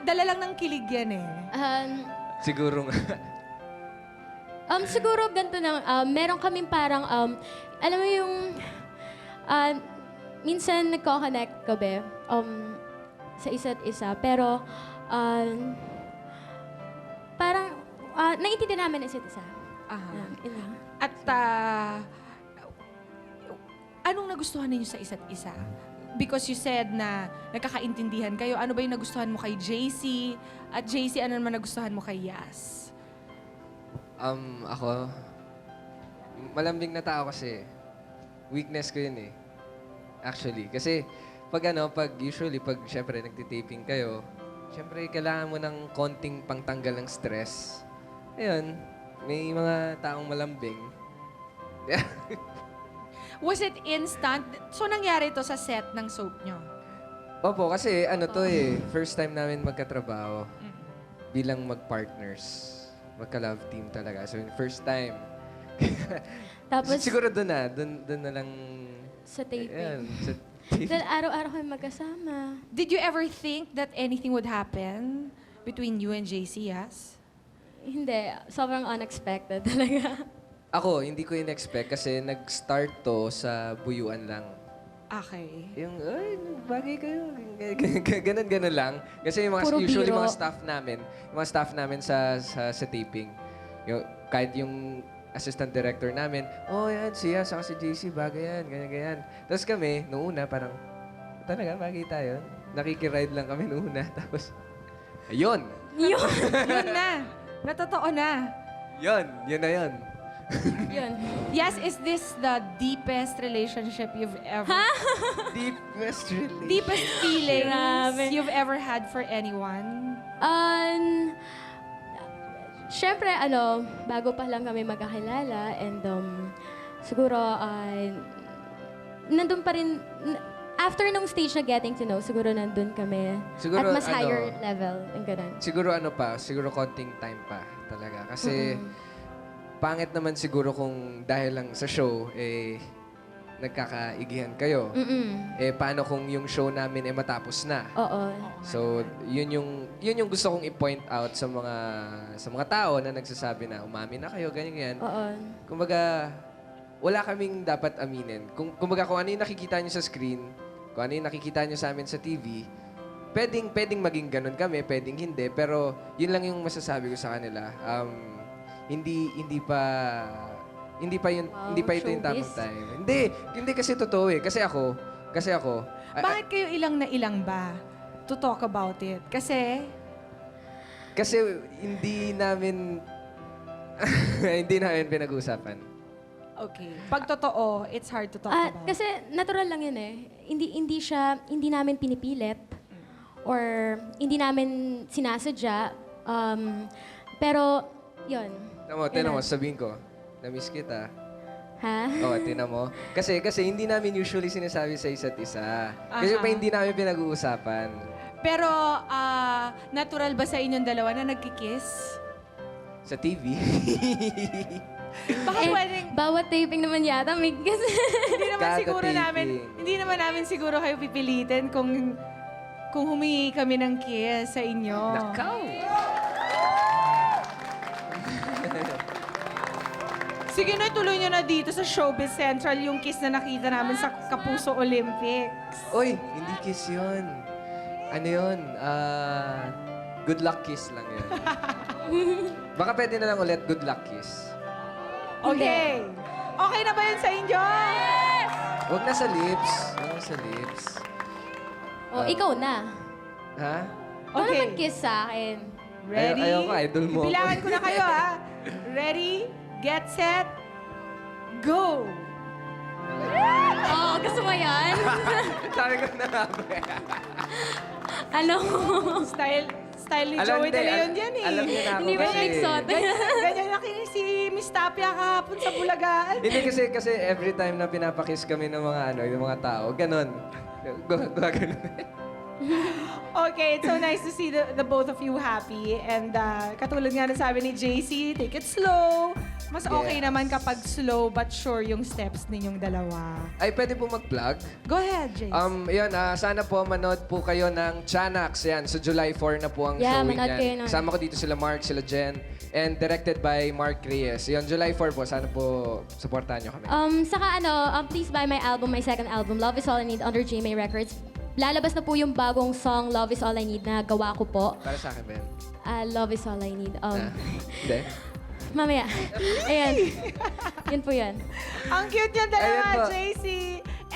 dala lang ng kilig yan eh. Siguro nga. Siguro ganito na, meron kaming parang, alam mo yung, minsan nagko-connect kami, sa isa't isa. Pero, parang, naiintindihan namin ang isa't isa. Yun lang. At anong nagustuhan ninyo sa isa't isa? Because you said na nagkakaintindihan kayo. Ano ba yung nagustuhan mo kay JC? At JC, ano naman nagustuhan mo kay Yas? Ako, malambing na tao kasi. Weakness ko yun eh. Actually. Kasi usually pag syempre nagtitaping kayo, syempre kailangan mo ng konting pangtanggal ng stress. Ayun, may mga taong malambing. Was it instant? So, nangyari to sa set ng soap nyo? Opo, kasi first time namin magkatrabaho bilang mag-partners. Magka-love team talaga. So, first time. Tapos, siguro doon na lang. sa taping. Ayan, sa Dahil araw-araw kami magkasama. Did you ever think that anything would happen between you and JC, Yas? Hindi. Sobrang unexpected talaga. Ako, hindi ko in-expect kasi nag-start to sa buyuan lang. Okay. Yung, ay, bagay kayo. Ganon lang. Kasi yung Puro usually biro. mga staff namin sa taping, kahit yung assistant director namin, yan, siya, saka si JC, bagay yan, ganyan. Tapos kami, noong una, parang, talaga, bagay tayo. Nakikiride lang kami noong una. Tapos, ayun! Yun na. Natotoo na. Yun na yun. Yun. Yes, is this the deepest relationship you've ever... Deepest relationship. Deepest feelings Grabe. you've ever had for anyone? Siyempre, bago pa lang kami magkakilala and siguro, nandun pa rin, after nung stage na getting to know, siguro nandun kami. Siguro, at mas higher level, yung ganun. Siguro konting time pa talaga. Kasi, pangit naman siguro kung dahil lang sa show, nagkakaigihan kayo. Paano kung yung show namin matapos na? Oo. So, yun yung gusto kong i-point out sa mga tao na nagsasabi na umami na kayo, ganyan. Oo. Kumbaga, wala kaming dapat aminin. Kumbaga, kung ano yung nakikita nyo sa screen, kung ano yung nakikita nyo sa amin sa TV, pwedeng maging ganun kami, pwedeng hindi. Pero, yun lang yung masasabi ko sa kanila. Hindi pa ito yung tamang time. Hindi kasi totoo eh. Kasi ako, Bakit kayo ilang na ilang ba to talk about it? Kasi hindi namin pinag-uusapan. okay. Pag totoo, it's hard to talk about. Kasi natural lang yun eh. Hindi namin pinipilit or hindi namin sinasadya. Pero, yun. Tinan mo, sabihin ko, na-miss kita. Ha? Oo, tinan mo. Kasi hindi namin usually sinasabi sa isa't isa. Kasi pa hindi namin pinag-uusapan. Pero, natural ba sa inyong dalawa na nagkikiss? Sa TV. Baka pwedeng... Bawat taping naman yata may kiss. Hindi naman namin siguro kayo pipilitin kung humingi kami ng kiss sa inyo. Nakaw! Sige na, tuloy nyo na dito sa Showbiz Central yung kiss na nakita namin sa Kapuso Olympics. Oy, hindi kiss yun. Ano yun? Good luck kiss lang yun. Baka pwede na lang ulit good luck kiss. Okay. Okay na ba yun sa inyo? Yes! Huwag na sa lips. Huwag na sa lips. Ikaw na. Ha? Ikaw naman kiss sa akin. Ready? Ayaw ko, idol mo. Bilangan ko na kayo, ha? Ready? Get set? Go! Gusto mo yan? Sabi ko na nga ba? Ano? Style ni Joey De Leon yan eh. Alam niya na ako Hindi ba kasi. nagsuot? Ganyan na si Miss Tapia kahapon sa Bulagaan. Hindi kasi every time na pinapakiss kami ng mga tao, ganun. Ganun. Okay, it's so nice to see the both of you happy. And katulad nga na sabi ni JC, take it slow. Mas okay naman kapag slow but sure yung steps ninyong dalawa. Ay, pwede po mag-plug? Go ahead, JC. Yun, sana po manood po kayo ng Chanax. Yan, so July 4 na po ang showing manood kayo yan. nun. Kasama ko dito sila Mark, sila Jen, and directed by Mark Reyes. Yun, July 4 po. Sana po supportahan nyo kami. Saka please buy my second album, Love Is All I Need, under GMA Records. lalabas na po yung bagong song, Love is All I Need, na gawa ko po. Para sa akin ba yan? Love is All I Need. Hindi? Mamaya. Ayan. Yun po yan. Ang cute niyan Ayan dalawa, po. JC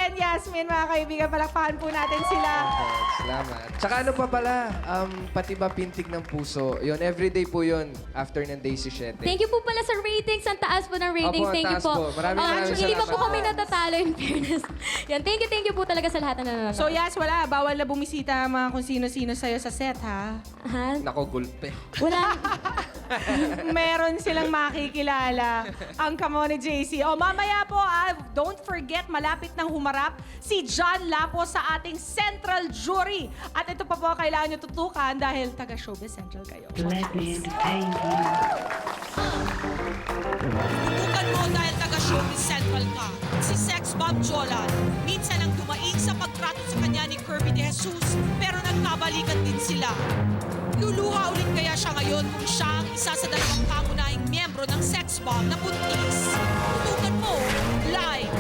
and Yasmin, mga kaibigan. Palakpakan po natin sila. Salamat. Tsaka ano pa pala, pati ba pintig ng puso, yun, everyday po yun, after ng Day 17. Thank you po pala sa ratings. Ang taas po ng ratings. Opo, ang Thank you taas po. po. Maraming Hindi pa salamat po po. Ah. kami natatalo in fairness. Yan. Thank you po talaga sa lahat na nanonood. So, Yas, wala. Bawal na bumisita mga kung sino-sino sa'yo sa set, ha? Ha? Nako, gulpe. Wala. Meron silang makikilala. Ang kamo ni JC. O, mamaya po, don't forget, malapit nang humarap si John Lapo sa ating Central Jury. At ito pa po kailangan nyo tutukan dahil taga Showbiz Central kayo. Tutukan mo dahil taga Showbiz Central ka. Si Sex Bob Jolan. Minsan ang dumaing sa pagtrato sa kanya ni Kirby De Jesus, pero nagkabalikan din sila. Luluha ulit kaya siya ngayon kung siya ang isa sa dalawang pangunahing miyembro ng Sex Bomb na buntis. Tutukan mo, live.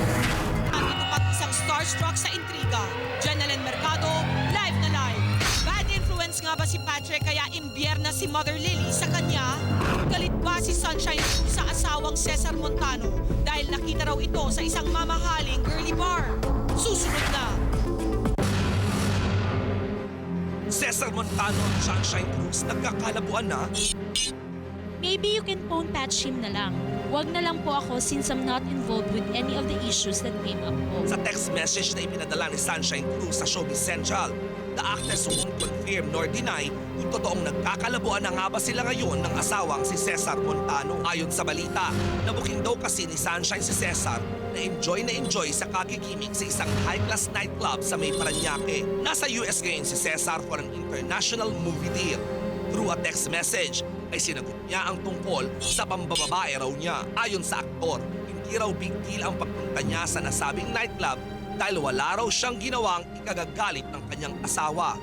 At ito pang isang starstruck sa intriga. Jenalyn Mercado, live na live. Bad influence nga ba si Patrick kaya imbierna si Mother Lily sa kanya? Galit ba si Sunshine sa asawang Cesar Montano dahil nakita raw ito sa isang mamahaling girly bar? Susunod na. Cesar Montano at Sunshine Cruz nagkakalabuan na. Maybe you can phone patch him na lang. Wag na lang po ako since I'm not involved with any of the issues that came up po. Sa text message na ipinadala ni Sunshine Cruz sa Showbiz Central, the actress won't confirm nor deny kung totoong nagkakalabuan na nga ba sila ngayon ng asawang si Cesar Montano. Ayon sa balita, nabuking daw kasi ni Sunshine si Cesar na enjoy sa kakikimik sa isang high-class nightclub sa May Parañaque. Nasa US ngayon si Cesar for an international movie deal. Through a text message, ay sinagot niya ang tungkol sa pambababae raw niya. Ayon sa aktor, hindi raw big deal ang pagpunta niya sa nasabing nightclub dahil wala raw siyang ginawang ikagagalit ng kanyang asawa.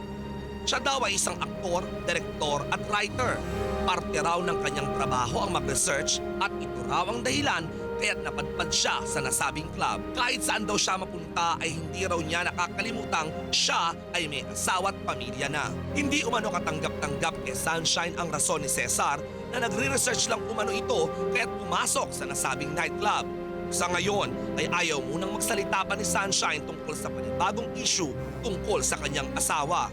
Siya daw ay isang aktor, direktor at writer. Parte raw ng kanyang trabaho ang mag-research at ito raw ang dahilan kaya't napadpad siya sa nasabing club. Kahit saan daw siya mapunta ay hindi raw niya nakakalimutang siya ay may asawa at pamilya na. Hindi umano katanggap-tanggap kay Sunshine ang rason ni Cesar na nagre-research lang umano ito kaya't pumasok sa nasabing nightclub. Sa ngayon ay ayaw munang magsalita pa ni Sunshine tungkol sa panibagong issue tungkol sa kanyang asawa.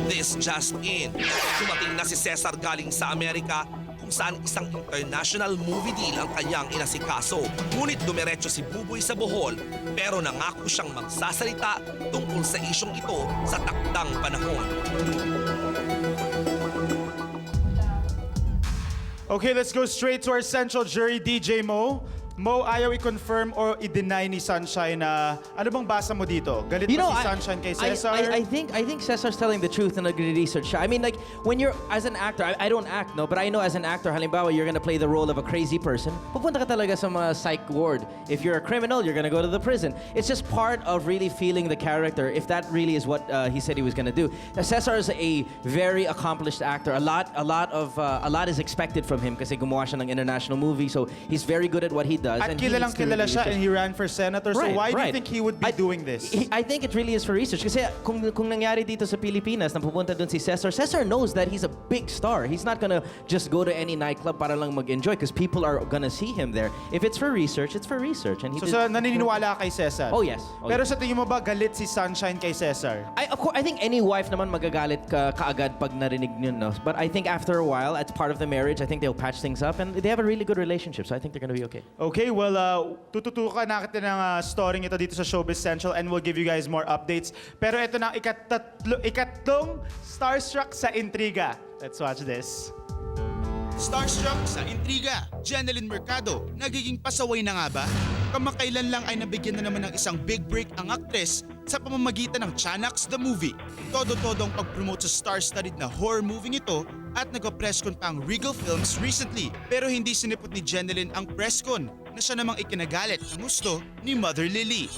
This just in. Dumating na si Cesar galing sa Amerika kung saan isang international movie deal ang kanyang inasikaso. Ngunit dumiretso si Buboy sa Bohol pero nangako siyang magsasalita tungkol sa isyong ito sa takdang panahon. Okay, let's go straight to our Central Jury, DJ Mo. Mo, ayaw i-confirm or i-deny ni Sunshine na ano bang basa mo dito? Galit ba si Sunshine kay Cesar? I think Cesar's telling the truth na nagre-research siya. I mean, like, when you're, as an actor, I don't act, no, but I know as an actor, halimbawa, you're gonna play the role of a crazy person, pupunta ka talaga sa mga psych ward. If you're a criminal, you're gonna go to the prison. It's just part of really feeling the character, if that really is what he said he was gonna do. Cesar is a very accomplished actor. A lot is expected from him kasi gumawa siya ng international movie, so he's very good at what he does. At and he kilalang needs to kilala really siya research. and he ran for senator. So why do you think he would be doing this? I think it really is for research. Kasi kung nangyari dito sa Pilipinas, na pupunta dun si Cesar knows that he's a big star. He's not gonna just go to any nightclub para lang mag-enjoy because people are gonna see him there. If it's for research, it's for research. And he So naniniwala kay Cesar? Oh, yes. Oh, Pero yes. sa tingin mo ba galit si Sunshine kay Cesar? Of course, I think any wife naman magagalit kaagad pag narinig yun, no? But I think after a while, it's part of the marriage. I think they'll patch things up and they have a really good relationship. So I think they're gonna be okay. Okay, well, tututukan natin ng story ito dito sa Showbiz Central and we'll give you guys more updates. Pero ito na ang ikatlong starstruck sa intriga. Let's watch this. Starstruck sa intriga, Jenalyn Mercado, nagiging pasaway na nga ba? Kamakailan lang ay nabigyan na naman ng isang big break ang aktres sa pamamagitan ng Chanax the Movie. Todo-todo ang pag-promote sa star-studded na horror movie ito at nagpa-presscon pa ang Regal Films recently. Pero hindi sinipot ni Jenalyn ang presscon na siya namang ikinagalit ang gusto ni Mother Lily.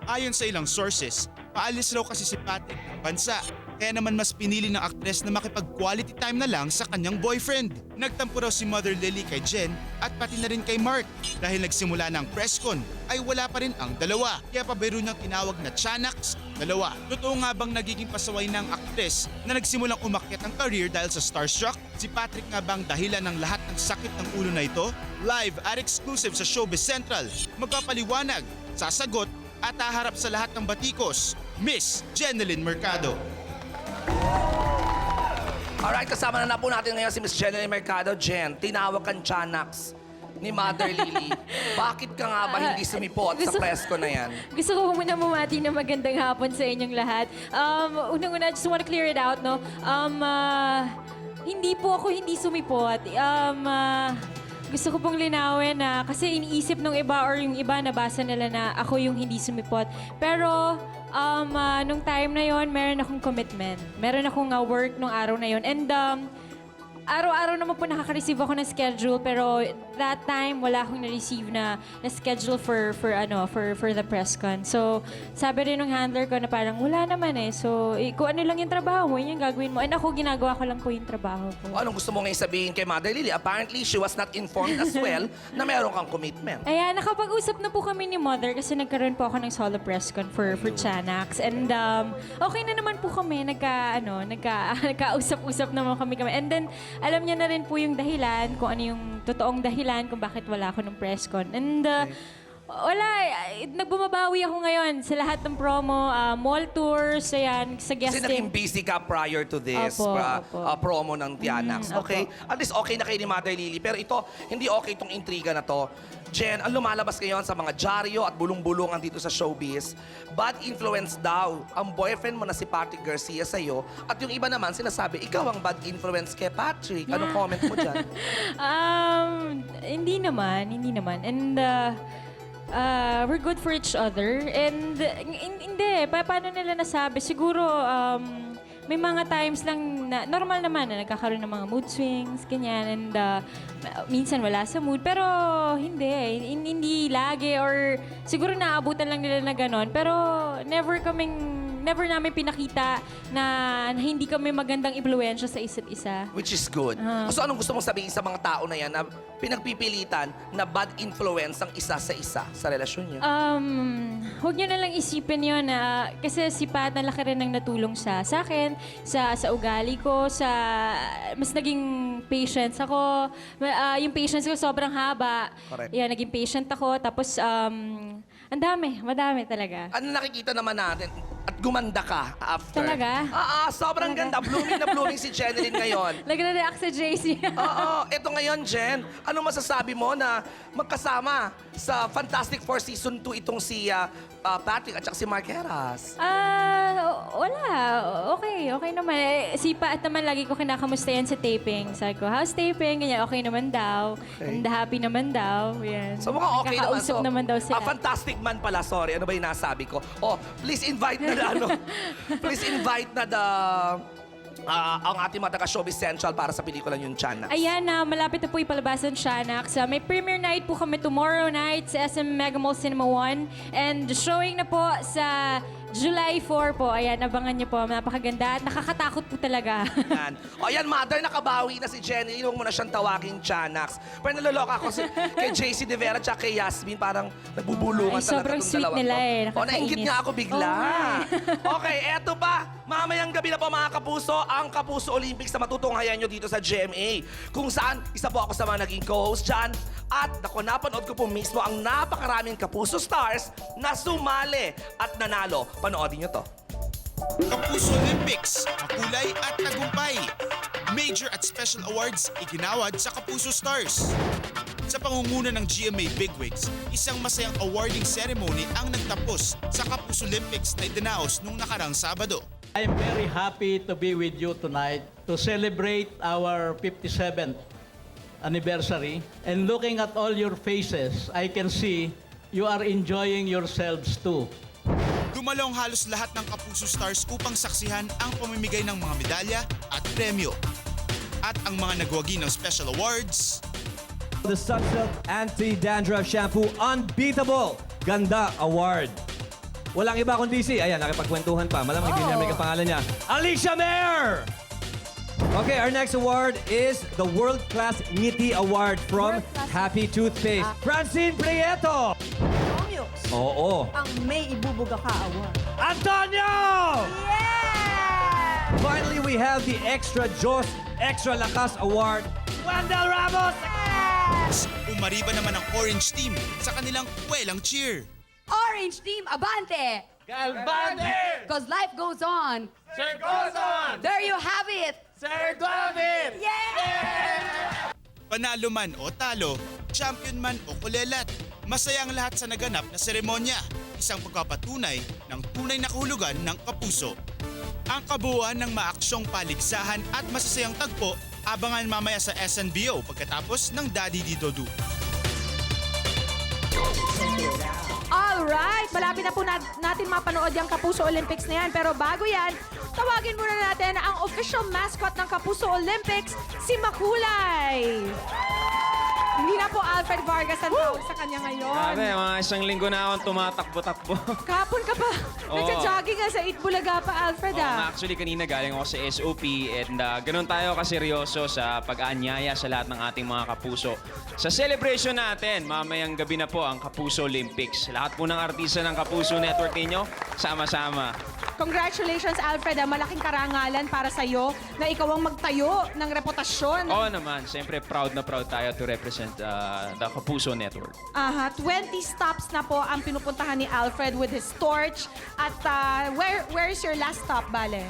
Ayon sa ilang sources, paalis raw kasi si Patrick ng bansa Kaya naman mas pinili ng aktres na makipag-quality time na lang sa kanyang boyfriend. Nagtampo raw si Mother Lily kay Jen at pati na rin kay Mark. Dahil nagsimula ng presscon ay wala pa rin ang dalawa. Kaya pabiro niyang tinawag na Tianax, dalawa. Totoo nga bang nagiging pasaway ng aktres na nagsimulang umakyat ang career dahil sa starstruck? Si Patrick nga bang dahilan ng lahat ng sakit ng ulo na ito? Live at exclusive sa Showbiz Central. Magpapaliwanag, sasagot at haharap sa lahat ng batikos, Miss Jeneline Mercado. Alright, kasama na po natin ngayon si Miss Jeneline Mercado. Jen, tinawag kang Tianax ni Mother Lily. Bakit ka nga ba hindi sumipot sa presko na yan? Gusto ko muna bumati ng magandang hapon sa inyong lahat. Unang-una, just want to clear it out, no? Hindi po ako hindi sumipot. Gusto ko pong linawin na kasi iniisip ng iba or yung iba nabasa nila na ako yung hindi sumipot. Pero nung time na yon, meron akong commitment. Meron akong work nung araw na yon. And araw-araw naman po nakaka-receive ako ng schedule, pero that time wala akong na-receive na schedule for the press con. So, sabi rin ng handler ko na parang wala naman eh. So, kung ano lang yung trabaho mo, yun yung gagawin mo. And ako, ginagawa ko lang po yung trabaho ko. Anong gusto mo ngayon sabihin kay Mother Lily? Apparently, she was not informed as well na meron kang commitment. Ayan, nakapag-usap na po kami ni Mother kasi nagkaroon po ako ng solo press con for Tianax. And okay na naman po kami, nagkausap-usap naman kami. And then, alam niya na rin po yung dahilan, kung ano yung totoong dahilan kung bakit wala ako ng press con. And wala, nagbumabawi ako ngayon sa lahat ng promo, mall tours, ayan, sa Kasi guesting. naging busy ka prior to this promo ng Tianax. Okay? At least okay na kayo ni Mother Lily. Pero ito, hindi okay itong intriga na to. Jen, ang lumalabas ngayon sa mga dyaryo at bulong-bulungan dito sa showbiz, bad influence daw ang boyfriend mo na si Patrick Garcia sa'yo. At yung iba naman sinasabi, ikaw ang bad influence kay Patrick. Anong comment mo dyan? Hindi naman. And we're good for each other. And hindi, paano nila nasabi? Siguro, may mga times lang na normal naman na nagkakaroon ng mga mood swings, ganyan. And minsan wala sa mood. Pero hindi lagi or siguro naabutan lang nila na ganon. Pero never namin pinakita na hindi kami magandang impluwensya sa isa't isa. Which is good. So anong gusto mong sabihin sa mga tao na yan na pinagpipilitan na bad influence ang isa sa isa sa relasyon niyo? Huwag niyo na lang isipin yun na kasi si Pat nalaki rin ng natulong sa akin, sa ugali ko, mas naging patience ako. Yung patience ko sobrang haba. Correct. Yeah, naging patient ako. Tapos, madami talaga. Ano nakikita naman natin? At gumanda ka after. Talaga? Sobrang ganda. Blooming na blooming si Jeneline ngayon. Nagre-react sa JC. Ito ngayon, Jen. Ano masasabi mo na magkasama sa Fantastic Four Season 2 itong si Patrick at saka si Mark Heras? Wala. Okay naman. Si Pat naman lagi ko kinakamusta yan sa taping. Sabi ko, how's taping? Ganyan, okay naman daw. Okay. And happy naman daw. Yan. So mukhang okay naman. Nakakausap naman daw sila. Fantastic Man pala, sorry. Ano ba yung nasabi ko? Please invite na please invite na ang ating mga taga-Showbiz Central para sa pelikula yung Tianax. Ayan na, malapit na po ipalabas ang Tianax. May premiere night po kami tomorrow night sa SM Mega Mall Cinema 1. And showing na po sa July 4 po. Ayan, abangan niyo po. Napakaganda at nakakatakot po talaga. Ayan, Mother, nakabawi na si Jenny. Huwag mo na siyang tawagin Tianax. Pero naloloka ako kay JC De Vera at kay Yasmin. Parang nagbubulungan talaga sobrang itong sweet dalawa nila to. eh. Nakakainis. Nainggit nga ako bigla. Okay, eto pa. Mamayang gabi na po mga kapuso, ang Kapuso Olympics na matutunghayan nyo dito sa GMA. Kung saan, isa po ako sa mga naging co-host dyan. At napanood ko po mismo ang napakaraming Kapuso stars na sumali at nanalo. Panoodin nyo to. Kapuso Olympics, makulay at tagumpay. Major at special awards iginawad sa Kapuso Stars. Sa pangunguna ng GMA Bigwigs, isang masayang awarding ceremony ang nagtapos sa Kapuso Olympics na idinaos nung nakarang Sabado. I am very happy to be with you tonight to celebrate our 57th anniversary. And looking at all your faces, I can see you are enjoying yourselves too. Dumalong halos lahat ng Kapuso Stars upang saksihan ang pamimigay ng mga medalya at premyo. At ang mga nagwagi ng special awards. The Sunsilk Anti-Dandruff Shampoo Unbeatable Ganda Award. Walang iba kundi si, ayan, nakipagkwentuhan pa. Malamang hindi niya may kapangalan niya. Alicia Mayer! Okay, our next award is the World Class Ngiti Award from Happy Toothpaste. Francine Prieto! Oo. Ang may ibubuga ka award. Antonio! Yeah! Finally, we have the Extra Joss, Extra Lakas Award. Wendell Ramos! Umariba naman ang Orange Team sa kanilang kwelang cheer. Orange Team, abante! Galvante! Because life goes on. Sir goes on! There you have it! Sir David! Yeah! Panalo man o talo, champion man o kulelat, masaya ang lahat sa naganap na seremonya. Isang pagpapatunay ng tunay na kahulugan ng kapuso. Ang kabuuan ng maaksyong paligsahan at masasayang tagpo abangan mamaya sa SNBO pagkatapos ng Daddy Didodu. Alright, malapit na po natin mapanood yung Kapuso Olympics na yan. Pero bago yan, tawagin muna natin ang official mascot ng Kapuso Olympics, si Makulay. Hindi na po Alfred Vargas ang tawag sa kanya ngayon. Grabe, mga isang linggo na akong tumatakbo-takbo. Kahapon ka pa. Oo. Nagja-jogging ka sa Itbulaga pa, Alfred Actually, kanina galing ako sa SOP and ganun tayo kaseryoso sa pag-aanyaya sa lahat ng ating mga kapuso. Sa celebration natin, mamayang gabi na po ang Kapuso Olympics. Lahat po ng artista ng Kapuso Network ninyo, sama-sama. Congratulations, Alfred. Malaking karangalan para sa'yo na ikaw ang magtayo ng reputasyon. Oo naman, siyempre proud na proud tayo to represent the Kapuso Network. 20 stops na po ang pinupuntahan ni Alfred with his torch. At where's your last stop, Bale?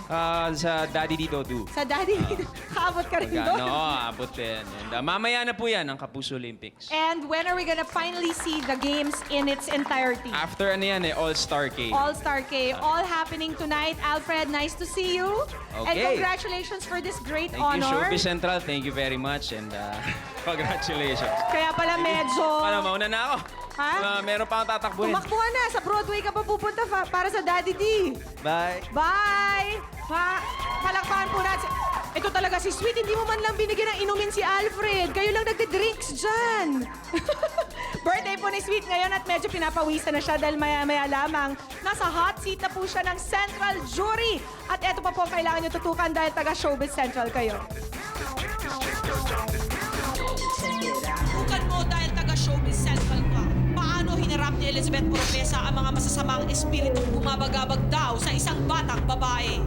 Sa Daddy Didodu. Sa Daddy. Kaabot ka rin doon. Abot din. And, mamaya na po yan ang Kapuso Olympics. And when are we gonna finally see the games in its entirety? After All-Star K. All-Star K. All happening tonight. Alfred, nice to see you. And Okay. congratulations for this great Thank you, honor. Showbiz Central. Thank you very much. And congratulations. Kaya pala medyo... Paano, mauna na ako. Ha? Meron pa akong tatakbuhin. Tumakbo ka na. Sa Broadway ka pa pupunta para sa Daddy D. Bye. Bye! Palakpakan po natin. Ito talaga si Sweet, hindi mo man lang binigyan ng inumin si Alfred. Kayo lang nagde-drinks dyan. Birthday po ni Sweet ngayon at medyo pinapawisan na siya dahil maya-maya lamang. Nasa hot seat na po siya ng Central Jury. At eto pa po kailangan niyo tutukan dahil taga Showbiz Central kayo. Tukan mo dahil taga Showbiz Central ka. Paano hinarap ni Elizabeth Oropesa ang mga masasamang espiritu bumabagabag daw sa isang batang babae?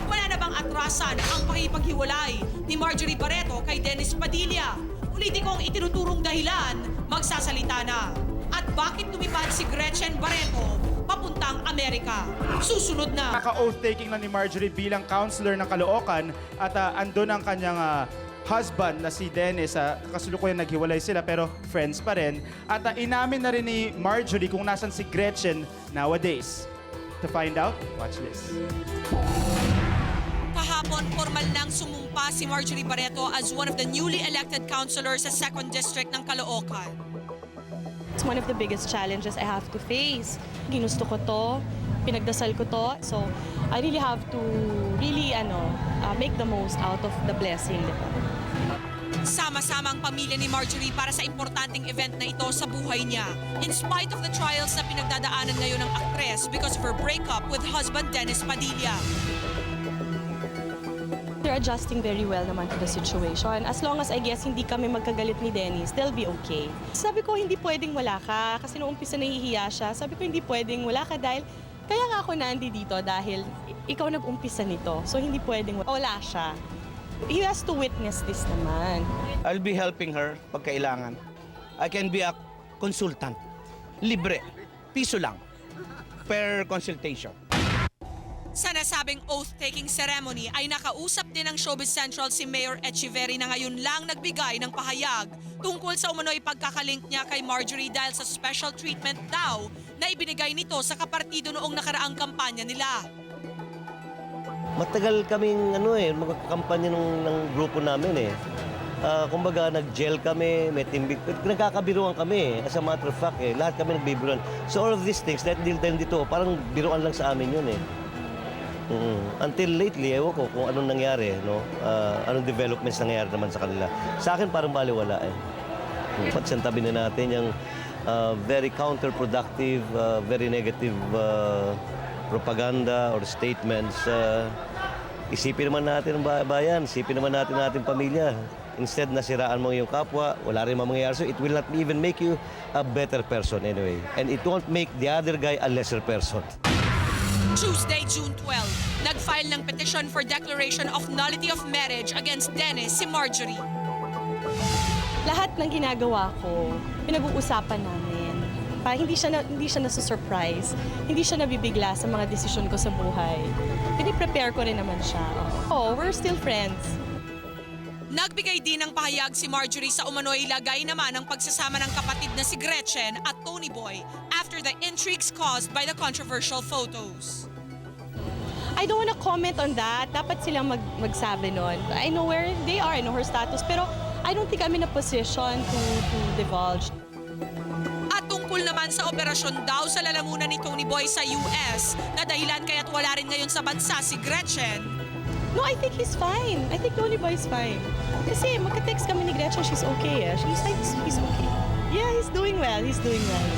Wala na bang atrasan ang pakipaghiwalay ni Marjorie Barreto kay Dennis Padilla? Ulitin kong itinuturong dahilan, magsasalita na. At bakit lumipad si Gretchen Barreto papuntang Amerika? Susunod na. Naka-oath-taking na ni Marjorie bilang counselor ng Caloocan at andun ang kanyang husband na si Dennis. Kasalukuyan naghiwalay sila pero friends pa rin. At inamin na rin ni Marjorie kung nasan si Gretchen nowadays. To find out, watch this. Kahapon, formal nang sumumpa si Marjorie Barreto as one of the newly elected councilors sa 2nd District ng Caloocan. It's one of the biggest challenges I have to face. Ginusto ko to, pinagdasal ko to. So, I really have to make the most out of the blessing. Sama-sama ang pamilya ni Marjorie para sa importanteng event na ito sa buhay niya. In spite of the trials na pinagdadaanan ngayon ng aktres because of her breakup with husband Dennis Padilla. They're adjusting very well naman to the situation. As long as I guess hindi kami magkagalit ni Dennis, they'll be okay. Sabi ko hindi pwedeng wala ka kasi noong umpisa nahihiya siya. Sabi ko hindi pwedeng wala ka dahil kaya nga ako nandi dito dahil ikaw nag-umpisa nito. So hindi pwedeng wala siya. He has to witness this naman. I'll be helping her pag kailangan. I can be a consultant. Libre. Piso lang. Per consultation. Sa nasabing oath-taking ceremony ay nakausap din ng Showbiz Central si Mayor Echeverry na ngayon lang nagbigay ng pahayag tungkol sa umano'y pagkakalink niya kay Marjorie dahil sa special treatment daw na ibinigay nito sa kapartido noong nakaraang kampanya nila. Matagal kaming magkakampanya ng grupo namin eh. Kumbaga, nag-gel kami, may team, nagkakabiruan kami as a matter of fact lahat kami nagbibiruan. So all of these things, dahil dito, parang biruan lang sa amin yun eh. Until lately, ewan ko kung anong nangyari, no? Anong developments nangyari naman sa kanila. Sa akin parang baliwala eh. Pagsantabi na natin yung very counterproductive, very negative propaganda or statements. Isipin naman natin ang bayan, isipin naman natin ating pamilya. Instead na siraan mo yung kapwa, wala rin mangyayari. So it will not even make you a better person anyway. And it won't make the other guy a lesser person. Tuesday, June 12, nag-file ng petition for declaration of nullity of marriage against Dennis si Marjorie. Lahat ng ginagawa ko, pinag-uusapan namin. Hindi siya nasusurprise. Hindi siya nabibigla sa mga desisyon ko sa buhay. Piniprepare ko rin naman siya. Oh, we're still friends. Nagbigay din ng pahayag si Marjorie sa umano'y lagay naman ng pagsasama ng kapatid na si Gretchen at Tony Boy after the intrigues caused by the controversial photos. I don't wanna comment on that. Dapat silang magsabi nun. I know where they are, I know her status, pero I don't think I'm in a position to divulge. At tungkol naman sa operasyon daw sa lalamunan ni Tony Boy sa US na dahilan kaya't wala rin ngayon sa bansa si Gretchen. No, I think he's fine. I think Tony Boy's fine. Kasi magka-text kami ni Gretchen, she's okay. He's okay. Yeah, he's doing well. He's doing well.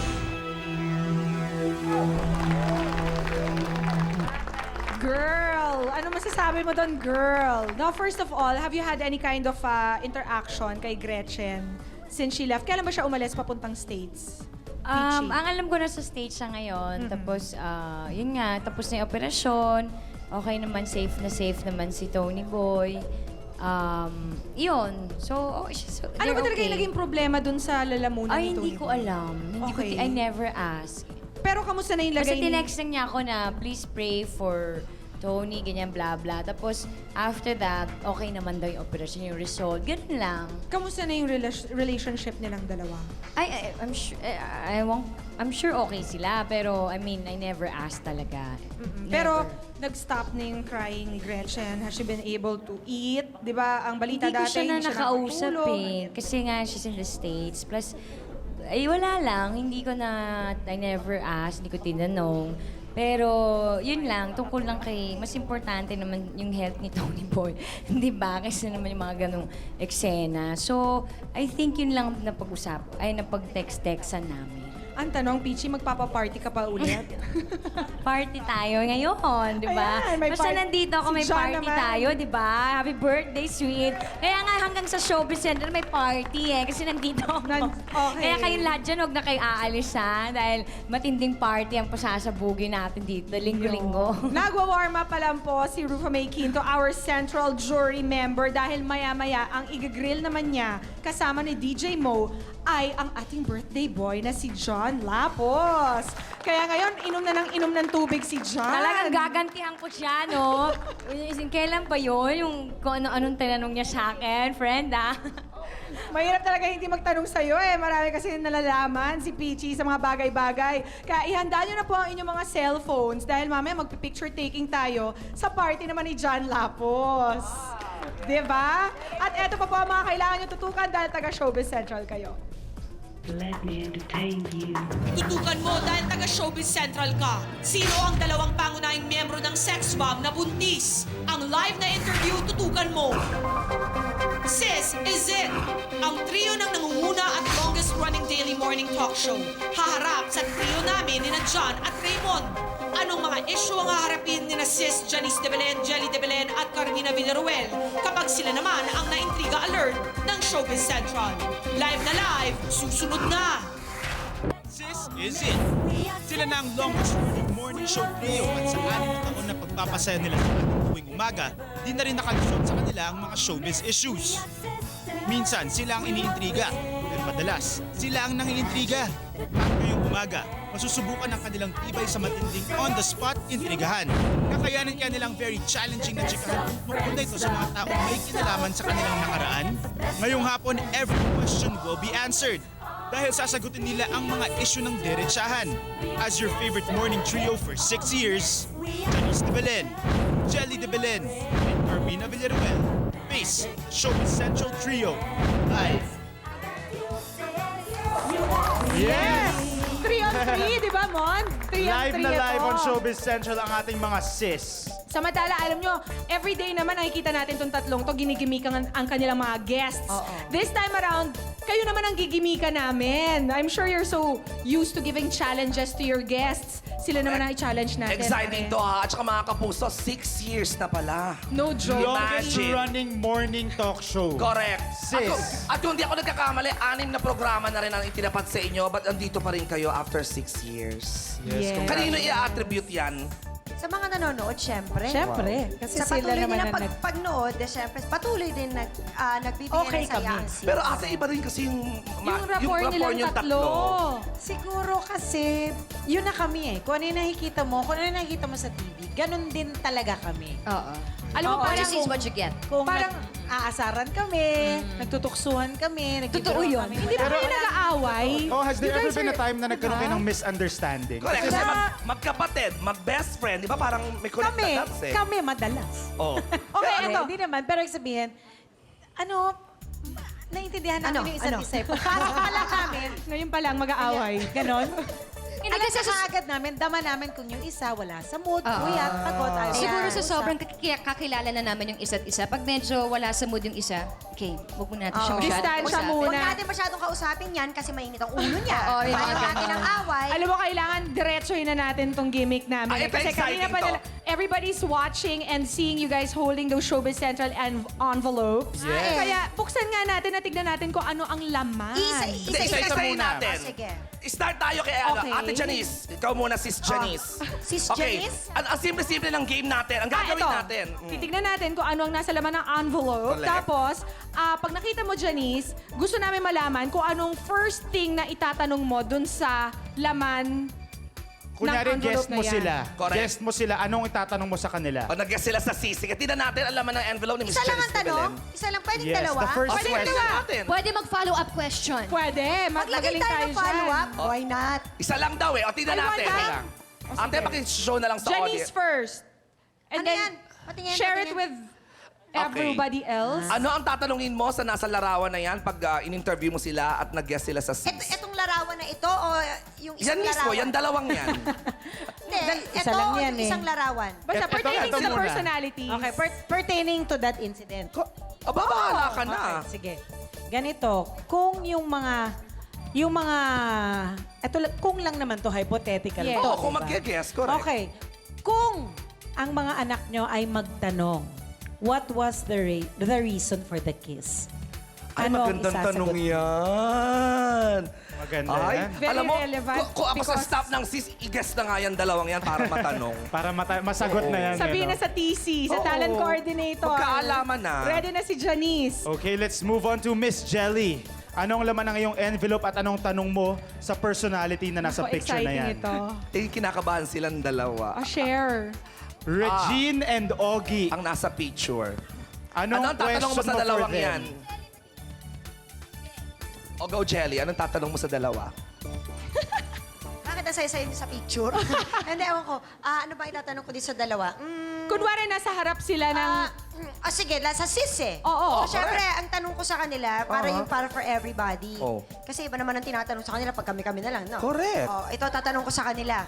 Girl, ano masasabi mo doon, girl? Now, first of all, have you had any kind of interaction kay Gretchen since she left? Kailan ba siya umalis papuntang States? Ang alam ko na sa stage siya ngayon. Tapos, yun nga, tapos na yung operasyon. Okay naman, safe naman si Tony Boy. Yun. So, Ano ba talaga yung naging problema dun sa lalamunan Ay, ni Tony hindi ko Boy? alam. I never asked. Pero kamusta na yung lagay Kasi tinext lang niya ako na, please pray for Tony, ganyan, bla bla. Tapos, after that, okay naman daw yung operasyon, yung result. Ganun lang. Kamusta na yung relationship nilang dalawa? I'm sure okay sila. Pero, I mean, I never asked talaga. Pero, nag-stop na yung crying ni Gretchen. Has she been able to eat? Di ba, ang balita Hindi ko dati, siya na hindi siya nakausap nakatulog. eh. Kasi nga, she's in the States. Plus, ay wala lang. I never asked, hindi ko tinanong. Pero, yun lang, tungkol lang kay, mas importante naman yung health ni Tony Boy. Di ba? Kasi naman yung mga ganong eksena. So, I think yun lang napag-text-textan namin. Ang tanong, Peachy, magpapaparty ka pa ulit? Party tayo ngayon, di ba? Ayan, may Basta party. nandito ako, Si may John party naman. tayo, di ba? Happy birthday, sweet. Kaya nga hanggang sa Showbiz Center may party eh, kasi nandito ako. Okay. Kaya kayong lahat dyan, huwag na kayo aalis ha, dahil matinding party ang pasasabugin natin dito, linggo-linggo. Nagwa-warm up pa lang po si Rufa May Quinto, our central jury member, dahil maya-maya ang igagrill naman niya kasama ni DJ Mo ay ang ating birthday boy na si John Lapos. Kaya ngayon, inom ng tubig si John. Talagang gagantihan ko siya, no? Kailan pa yun? Yung kung ano-anong tinanong niya sa akin, friend, ah? Mahirap talaga hindi magtanong sa'yo eh. Marami kasi nalalaman si Peachy sa mga bagay-bagay. Kaya ihanda nyo na po ang inyong mga cellphones dahil mamaya magpipicture taking tayo sa party naman ni John Lapos. Diba? At eto pa po ang mga kailangan nyo tutukan dahil taga Showbiz Central kayo. Let me entertain you. Tutukan mo dahil taga Showbiz Central ka. Sino ang dalawang pangunahing miyembro ng sex bomb na buntis? Ang live na interview, tutukan mo. Sis, is it? Ang trio ng nangunguna at longest-running daily morning talk show. Haharap sa trio namin ni John at Raymond. Anong mga issue ang haharapin ni na Sis Janice de Belen, Jelly de Belen at Carmina Villaruel kapag sila naman ang naintriga alert ng Showbiz Central? Live na live, susunod na! Sis is it. Sila na ang longest running morning show trio at sa 6 na taon na pagpapasaya nila sa tuwing umaga, di na rin nakalusot sa kanila ang mga showbiz issues. Minsan sila ang iniintriga, pero madalas sila ang nangiintriga. At ngayong umaga, masusubukan ang kanilang tibay sa matinding on-the-spot intrigahan. Kakayanin kaya nilang very challenging na chikahan tungkol na ito sa mga taong may kinalaman sa kanilang nakaraan. Ngayong hapon, every question will be answered dahil sasagutin nila ang mga issue ng derechahan. As your favorite morning trio for 6 years, Janice de Belen, Jelly de Belen, and Carmina Villaruel face Showbiz Central Trio live. Yes! Trio 3, di ba, Mon? 3 Live na live on show. Showbiz Central ang ating mga sis. Samantala, alam nyo, everyday naman nakikita natin itong tatlong to, ginigimikan ang kanilang mga guests. This time around, kayo naman ang gigimikan namin. I'm sure you're so used to giving challenges to your guests. Sila naman ang i-challenge natin. Exciting to ha. At saka mga kapuso, 6 years na pala. No joke. Longest Imagine. running morning talk show. Correct. Sis. At kung hindi ako nagkakamali, 6 na programa na rin ang itinapat sa inyo. But andito pa rin kayo after 6 years. Yes. Kanino i-attribute yan? Sa mga nanonood, syempre. Syempre, kasi Sa sila patuloy naman nilang ang nag- pagnood, syempre, patuloy din nagbibigay Okay ng saya kami. ang sis. Pero ate, iba rin kasi yung rapport nilang niyong tatlo. Siguro kasi, yun na kami eh. Kung ano yung nakikita mo, kung ano yung nakikita mo sa TV, ganun din talaga kami. Oo. Alam mo, What parang you see is what you get. Kung Parang- aasaran kami, nagtutuksuhan kami, Totoo yun. kami. hindi ba kayo nag-aaway? Oh, has there You ever guys been a are- time na nagkaroon kayo ng misunderstanding? Correct. Kasi magkapatid, mag-best friend. Di ba parang may connect Kami, na dots eh. kami madalas. Oh. Okay, ito. Hindi naman, pero ibig sabihin, naiintindihan namin yung isa't isa. Parang kala namin, Ngayon pa lang mag-aaway. ganon. Hindi Alam kasi kasi agad namin, dama namin kung yung isa wala sa mood, puyat, pagod, ayaw. Siguro sa usap. sobrang kakilala na namin yung isa't isa, pag medyo wala sa mood yung isa, okay, huwag mo natin siya masyadong Distansya kausapin. muna. Huwag natin masyadong kausapin yan kasi mainit ang ulo niya. Oo, yun Ayaw ang natin ng away. Alam mo, kailangan diretsohin na natin tong gimmick namin. Ay, ito Kasi kanina exciting pa to. nila, everybody's watching and seeing you guys holding those Showbiz Central envelopes. Yes. Kaya buksan nga natin at tignan natin kung ano ang laman. Isa-isa natin. Sige. Start tayo kay Okay. Ate Janice. Ikaw muna, Sis Janice. Sis Okay. Janice? Ang simple-simple ng game natin. Ang gagawin ito. natin. Titignan natin kung ano ang nasa laman ng envelope. Correct. Tapos, pag nakita mo, Janice, gusto namin malaman kung anong first thing na itatanong mo dun sa laman Kunyari, ng envelope guest mo na yan. sila. Correct. Guest mo sila, anong itatanong mo sa kanila? O nag-guess sila sa sisig. At tignan natin ang laman ng envelope ni Miss Isa lang Janice ang tanong? Rebelen. Isa lang, pwedeng Yes, dalawa? the first Pwede question. natin. Pwede mag-follow-up question. Pwede. Maglagay Magaling tayo ng follow-up? Oh. Why not? Isa lang daw eh. O tignan Ay, natin. one Teka lang. Ate, pakishow na lang sa Janice audience. first. And Ano then, yan? Patingin, share it patingin. with everybody else. Ano ang tatanungin mo sa nasa larawan na yan pag in-interview mo sila at nag-guess sila sa sis? Etong larawan na ito o yung isang Yan mismo, larawan? yan dalawang yan. Hindi, Isa ito lang o yan yung eh. isang larawan? Basta Ito pertaining to the muna. personalities. Okay, pertaining to that incident. Aba, bahala ka na. Okay, sige. Ganito, kung yung mga, kung lang naman to, hypothetical Yes. to, Oo, kung diba? mag-guess, correct. Okay, kung ang mga anak nyo ay magtanong, what was the reason for the kiss? Ay, Ano ang magandang isasagot tanong mo? yan. Maganda Ay, yan. Very alam mo, relevant kung ako sa because- staff ng sis, i-guess na nga yan dalawang yan para matanong. Para masagot na yan. Sabihin eh, na sa TC, sa Oo. talent coordinator. Magkaalaman na. Ready na si Janice. no? Okay, let's move on to Miss Jelly. Anong laman ng iyong envelope at anong tanong mo sa personality na nasa Ako, picture na yan? exciting ito. Kinakabahan silang dalawa. Share. Regine and Augie. Ang nasa picture. Anong Anong tatanong mo question sa for dalawang them? yan? O go, Jelly. Anong tatanong mo sa dalawa? Bakit nasay-say sa picture? Hindi, ewan ko. Ano ba itatanong ko dito sa dalawa? Kunwari, nasa harap sila ng... Sige, sa sis eh. Oo, So, syempre, ang tanong ko sa kanila, para for everybody. Oh. Kasi iba naman ang tinatanong sa kanila pag kami-kami na lang, no? Correct. Ito, tatanong ko sa kanila.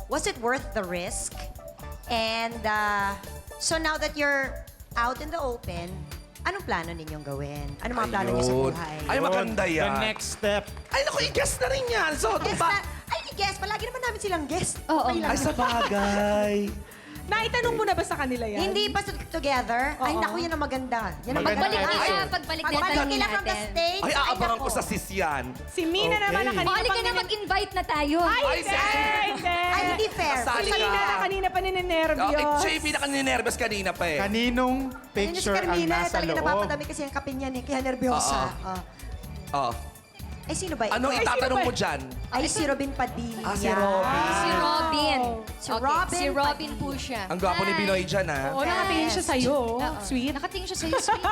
Was it worth the risk? And so now that you're out in the open, anong plano ninyong gawin? Ano mga plano niyo sa Ayun. buhay? Ay, maganda The yan. next step. Ay, naku, i-guess na rin yan. So, Guest ba? na, ay, guest. Palagi naman namin silang guest. Oo. Okay lang. Ay, sa bagay. Naitanong mo na ba sa kanila yan? Hindi ba together? Ay, Oo. naku, yan ang maganda. Yan ang Maganda. Pagbalik nila, Ay, pagbalik nila, pagbalik tanongin nila from the natin. States. Ay, aabangan naku. ko sa sis yan. Si Mina Okay. naman na kanina Balik ka pang na mag-invite na tayo. Ay, Ay, hindi! Hindi! Ay, hindi fair. Kasali Si Mina na ka. kanina pa Okay, ninenervyos. JP na kanina-nervous kanina pa eh. Kaninong Ayun picture si ang Carmina, nasa talaga loob? napapadami kasi ang kape niya, kaya nervyosa. Oh. Ay, sino ba? Anong Ay, itatanong sino mo dyan? Ay, si Robin Padilla. Si Robin. Si Robin. Si Okay, Robin Si Robin po siya. Ang gwapo ni Binoy dyan, ha? Oo, nakatingin siya sa'yo. Oo. Sweet. Nakatingin siya sa'yo, sweet.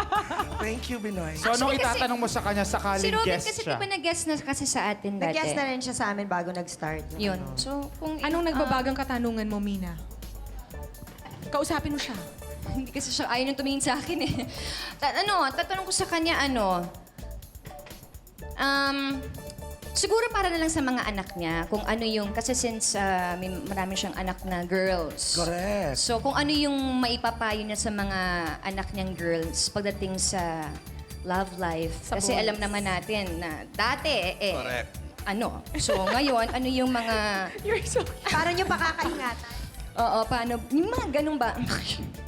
Thank you, Binoy. So, anong Actually, kasi- itatanong mo sa kanya Si sakaling Robin guest kasi siya? di ba nag-guest na kasi sa atin dati? Nag-guest na rin siya sa amin bago nag-start. Yun. So, kung... Anong nagbabagang katanungan mo, Mina? Kausapin mo siya. Hindi kasi siya ayaw niyang tumingin sa akin eh. Tatanong ko sa kanya Siguro para na lang sa mga anak niya, kung ano yung, kasi since may marami siyang anak na girls. Correct. So kung ano yung maipapayo niya sa mga anak niyang girls pagdating sa love life. Sa Kasi boys. alam naman natin na dati, Correct. ano. So ngayon, ano yung mga... You're so... Paano nyo pakakaingatan? Oo, paano? Yung mga ganun ba?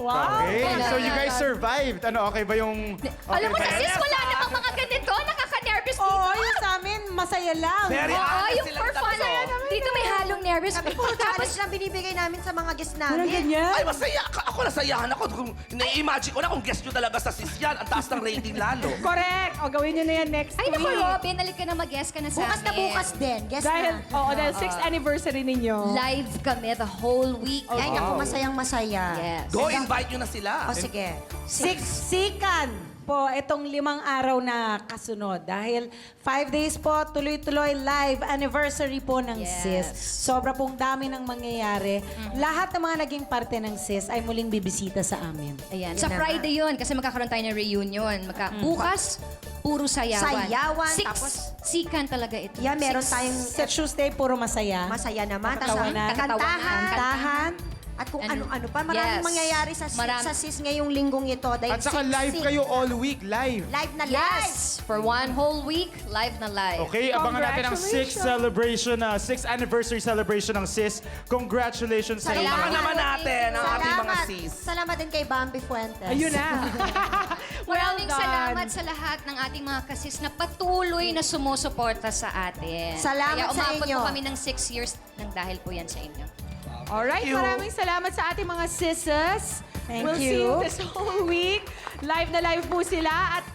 Wow! Okay, so you guys survived. Ano, okay ba yung... Alam mo ba na, yan? sis, wala namang mga ganito. Nakaka-nervous dito. Oo, yung sa amin, masaya lang. Very Oo, honest yung silang for fun. tatlo. Dito may halong nervous. Kami puro challenge lang binibigay namin sa mga guests namin. ganyan? Ay, masaya. Ako nasayahan ako. Kung nai-imagine ko na kung guest nyo talaga sa sis yan, ang taas ng rating lalo. Correct! O, gawin nyo na yan next Ay, week. naku, Robin, nalit ka na mag-guest ka na sa Bukas na amin. bukas din. Guess Dahil, na. oo, dahil 6th anniversary ninyo. Live kami the whole week. Ay, naku, masayang-masaya. Yes. Go, invite nyo na sila. O, sige. Siksikan po itong 5 araw na kasunod. Dahil 5 days po, tuloy-tuloy live anniversary po ng Yes. SIS. Sobra pong dami ng mangyayari. Lahat ng mga naging parte ng SIS ay muling bibisita sa amin. Ayan. Yun Sa na Friday yun, kasi magkakaroon tayo ng reunion. Bukas, puro sayawan. Sayawan, Six, tapos- sikan talaga ito. Yan, meron Six. tayong Sa Tuesday, puro masaya. masaya naman. Tapos Kakatawanan. kantahan. Kantahan. At kung Ano? ano-ano pa. Maraming Yes. mangyayari sa Maram- sa sis ngayong linggong ito. Dahil At saka live kayo all week, live. Live na live. Yes! For one whole week, live na live. Okay, abangan natin ang 6th celebration, 6th anniversary celebration ng SIS. Congratulations sa inyo. Abangan naman natin ang ating mga Salamat. sis. Salamat din kay Bambi Fuentes. Ayun na. Maraming done. salamat sa lahat ng ating mga kasis na patuloy na sumusuporta sa atin. Salamat Kaya sa umabot inyo. po kami ng 6 years nang dahil po yan sa inyo. Alright, Thank you. maraming salamat sa ating mga sisters. Thank we'll see you. you this whole week. Live na live po sila. At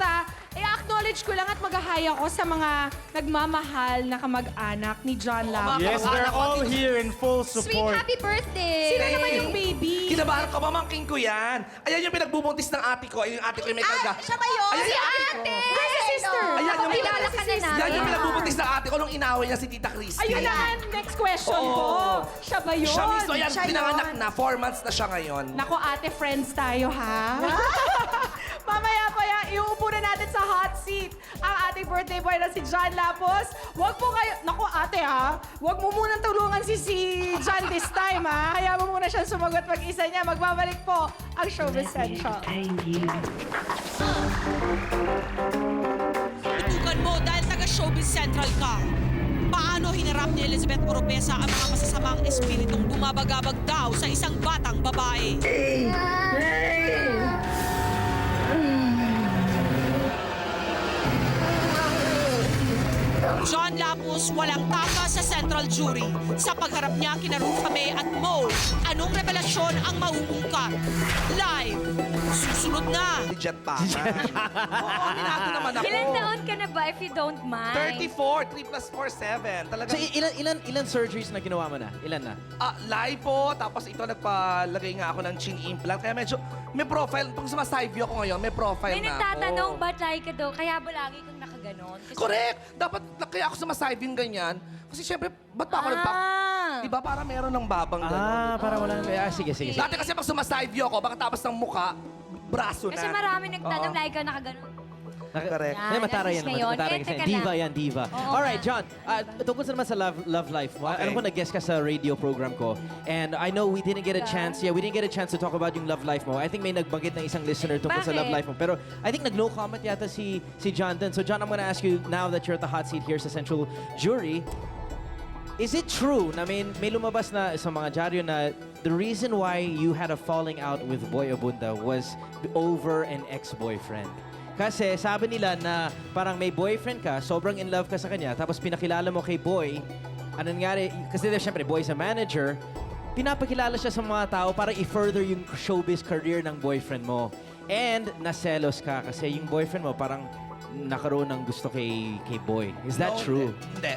i-acknowledge ko lang at mag-hi ako sa mga nagmamahal na kamag-anak ni John Lab. Yes, they're all here in full Sweet support. happy birthday! Sino naman yung baby? Kinabahan ko, mamangking ko yan. Ayan yung pinagbubuntis ng ate ko. Ayun yung ate ko yung may karga. Siya ba yun? Ayan Si yung ate ko. ate! Ay, si sister! Ayan yung Kilala ka na Yan namin. yung pinagbubuntis ng ate ko nung inaway niya si Tita Christy. Ayun na ang next question ko. Siya ba yun? Siya mismo, yan, Siya pinanganak yun. na. 4 months na siya ngayon. Nako ate, friends tayo ha? Mamaya pa yan, iuupo na natin sa hot seat ang ating birthday boy na si John Lapos. Huwag po kayo, nako ate ha, huwag mo munang tulungan si John this time ha. Hayaan mo muna siyang sumagot mag-isa niya. Magbabalik po ang Showbiz Central. Tutukan mo dahil taga Showbiz Central ka. Paano hinarap ni Elizabeth Oropesa ang mga masasamang espiritong bumabagabag daw sa isang batang babae? John Lapus walang taka sa Central Jury. Sa pagharap niya kina Ruth Kame at Mo, anong revelasyon ang mauungkat? Live! Susunod na! Jet pa. Oo, minato naman ako. Ilan taon ka na ba if you don't mind? 34, 3 plus 4, 7. Talaga. So, ilan surgeries na ginawa mo na? Ilan na? Lipo, tapos ito nagpalagay nga ako ng chin implant. Kaya medyo may profile. Pag sumaside view ako ngayon, may profile May na ako. nagtatanong, ba't like ka daw? Kaya ba lagi kang nakaganon? Kasi- Correct! Dapat kaya ako sumaside view ganyan. Kasi syempre, ba't pa ako Diba para meron ng babang gano'n? Para wala na. Sige. Dati kasi pag sumaside view ako, baka tapos ng muka, braso na. Kasi marami nagtanong, Oo. like ka nakaganon. Correct. Yan, Hindi, matara at yan least naman. ngayon, Matara eh, kasi. teka Diva lang. yan, diva. Oo Alright, nga. John. Tungkol sa naman sa love life mo. Okay. Alam ko nag-guest ka sa radio program ko. And I know we didn't get a chance. Yeah, we didn't get a chance to talk about yung love life mo. I think may nagbanggit ng isang listener tungkol sa love Bakit? life mo. Pero I think nag-no comment yata si John dun. So John, I'm gonna ask you now that you're at the hot seat here sa Central Jury. Is it true na may lumabas na sa mga dyaryo na the reason why you had a falling out with Boy Abunda was over an ex-boyfriend? Kasi sabi nila na parang may boyfriend ka, sobrang in love ka sa kanya, tapos pinakilala mo kay Boy, ano nangyari, kasi syempre Boy's a manager, pinapakilala siya sa mga tao para i-further yung showbiz career ng boyfriend mo. And naselos ka kasi yung boyfriend mo parang nakaroon ng gusto kay Boy. Is that No, true? Hindi.